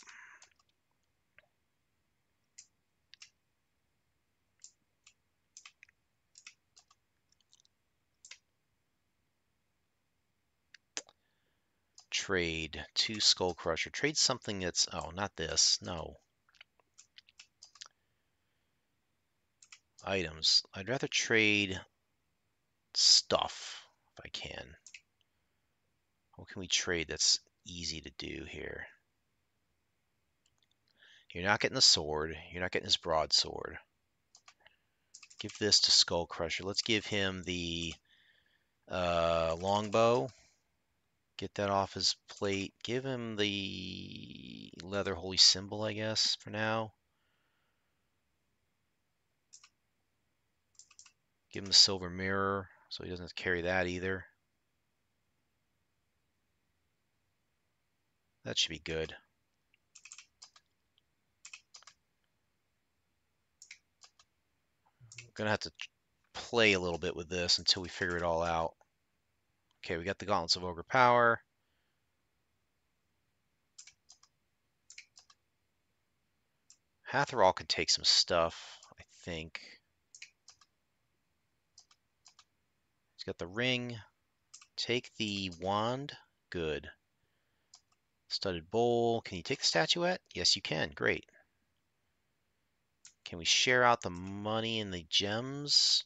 Trade 2 Skull Crusher. Trade something that's, oh, not this. No. Items. I'd rather trade stuff if I can. What can we trade that's easy to do here? You're not getting the sword. You're not getting his broadsword. Give this to Skull Crusher. Let's give him the longbow. Get that off his plate. Give him the leather holy symbol, I guess, for now. Give him the silver mirror, so he doesn't have to carry that either. That should be good. I'm gonna have to play a little bit with this until we figure it all out. Okay, we got the Gauntlets of Ogre Power. Hathral can take some stuff, I think. He's got the ring. Take the wand. Good. Studded bowl. Can you take the statuette? Yes, you can. Great. Can we share out the money and the gems?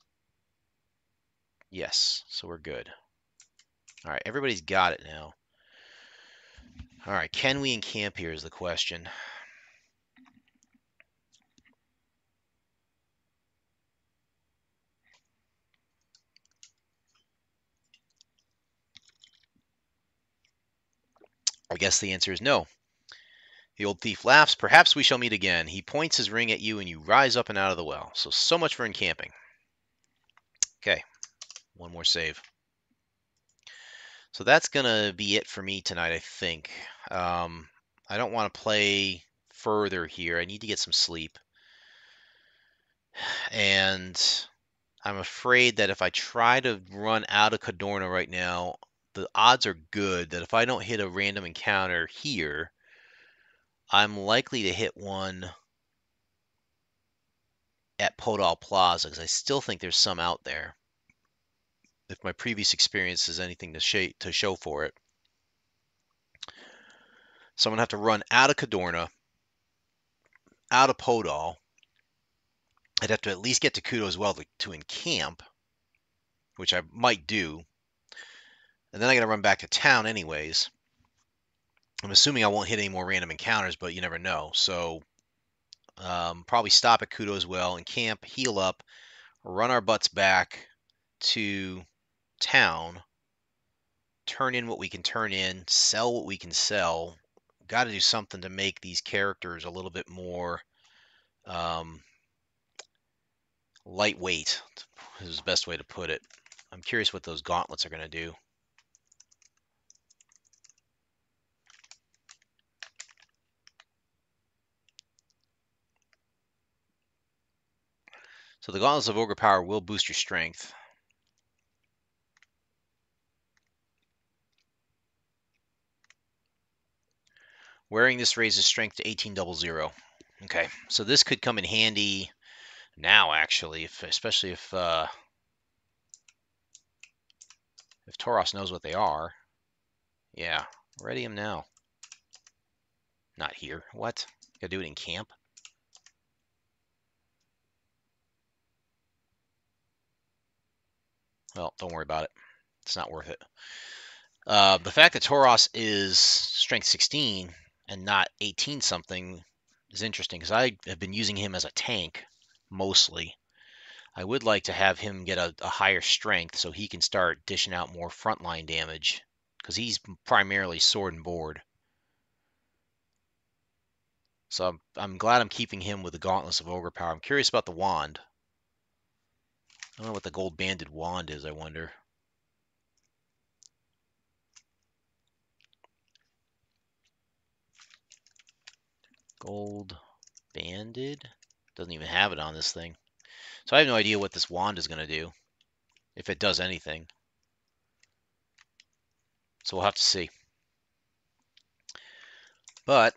Yes, so we're good. All right, everybody's got it now. All right, can we encamp here is the question. I guess the answer is no. The old thief laughs. Perhaps we shall meet again. He points his ring at you and you rise up and out of the well. So much for encamping. Okay, one more save. So that's going to be it for me tonight, I think. I don't want to play further here. I need to get some sleep. And I'm afraid that if I try to run out of Cadorna right now, the odds are good that if I don't hit a random encounter here, I'm likely to hit one at Podal Plaza because I still think there's some out there. If my previous experience is anything to show for it. So I'm going to have to run out of Cadorna, out of Podal. I'd have to at least get to Kudo as well to encamp, which I might do. And then I got to run back to town anyways. I'm assuming I won't hit any more random encounters, but you never know. So probably stop at Kudo as well, encamp, heal up, run our butts back to town, turn in what we can turn in, sell what we can sell. Got to do something to make these characters a little bit more lightweight, is the best way to put it. I'm curious what those gauntlets are going to do. So the Gauntlets of Ogre Power will boost your strength. Wearing this raises strength to 1800. Okay, so this could come in handy now, actually, especially if Tauros knows what they are. Yeah, ready him now. Not here. What? Gotta do it in camp? Well, don't worry about it. It's not worth it. The fact that Tauros is strength 16 and not 18 something is interesting because I have been using him as a tank mostly. I would like to have him get a higher strength so he can start dishing out more frontline damage because he's primarily sword and board. So I'm glad I'm keeping him with the Gauntlets of Ogre Power. I'm curious about the wand. I don't know what the gold banded wand is, I wonder. Gold banded? Doesn't even have it on this thing. So I have no idea what this wand is going to do, if it does anything. So we'll have to see. But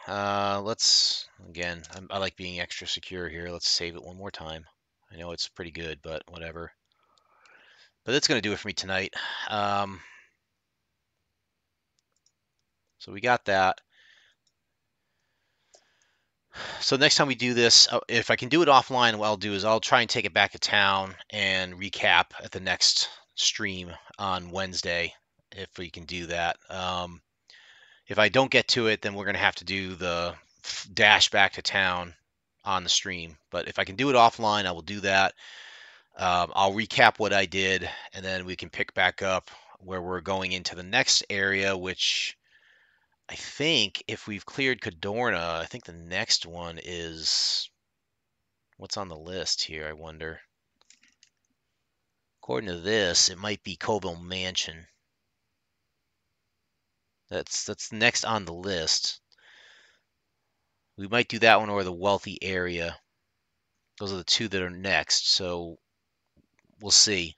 again, I like being extra secure here. Let's save it one more time. I know it's pretty good, but whatever. But that's going to do it for me tonight. So we got that. So next time we do this, if I can do it offline, what I'll do is I'll try and take it back to town and recap at the next stream on Wednesday, if we can do that. If I don't get to it, then we're going to have to do the dash back to town on the stream. But if I can do it offline, I will do that. I'll recap what I did, and then we can pick back up where we're going into the next area, which I think if we've cleared Cadorna, I think the next one is what's on the list here, I wonder. According to this, it might be Cobble Mansion. That's next on the list. We might do that one or the Wealthy Area. Those are the two that are next, so we'll see.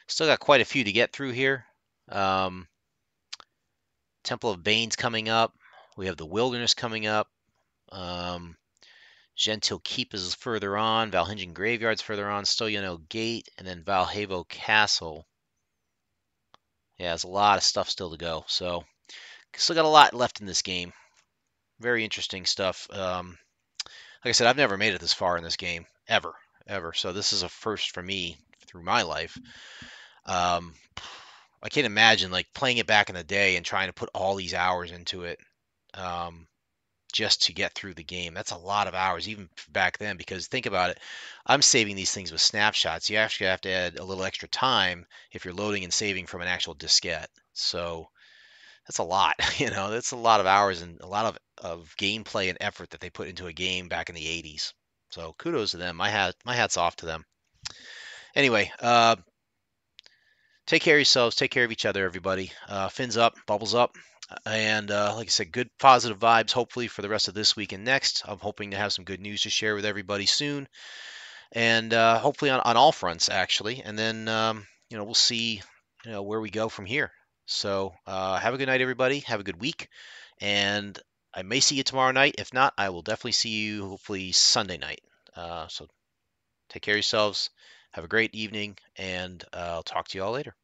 Still got quite a few to get through here. Temple of Bane's coming up. We have the Wilderness coming up. Gentil Keep is further on. Valhingen Graveyard's further on. Stoyano Gate, and then Valhavo Castle. Yeah, there's a lot of stuff still to go. So, still got a lot left in this game. Very interesting stuff. Like I said, I've never made it this far in this game, ever. So this is a first for me through my life. I can't imagine like playing it back in the day and trying to put all these hours into it. Um, just to get through the game. That's a lot of hours, even back then, because think about it. I'm saving these things with snapshots. You actually have to add a little extra time if you're loading and saving from an actual diskette. So that's a lot, that's a lot of hours and a lot of gameplay and effort that they put into a game back in the 80s. So kudos to them. My hat's off to them. Anyway, take care of yourselves. Take care of each other, everybody. Fins up, bubbles up. And like I said, good positive vibes, hopefully, for the rest of this week and next. I'm hoping to have some good news to share with everybody soon. And hopefully on all fronts, actually. And then, we'll see, where we go from here. So have a good night, everybody. Have a good week. And I may see you tomorrow night. If not, I will definitely see you hopefully Sunday night. So take care of yourselves. Have a great evening. And I'll talk to you all later.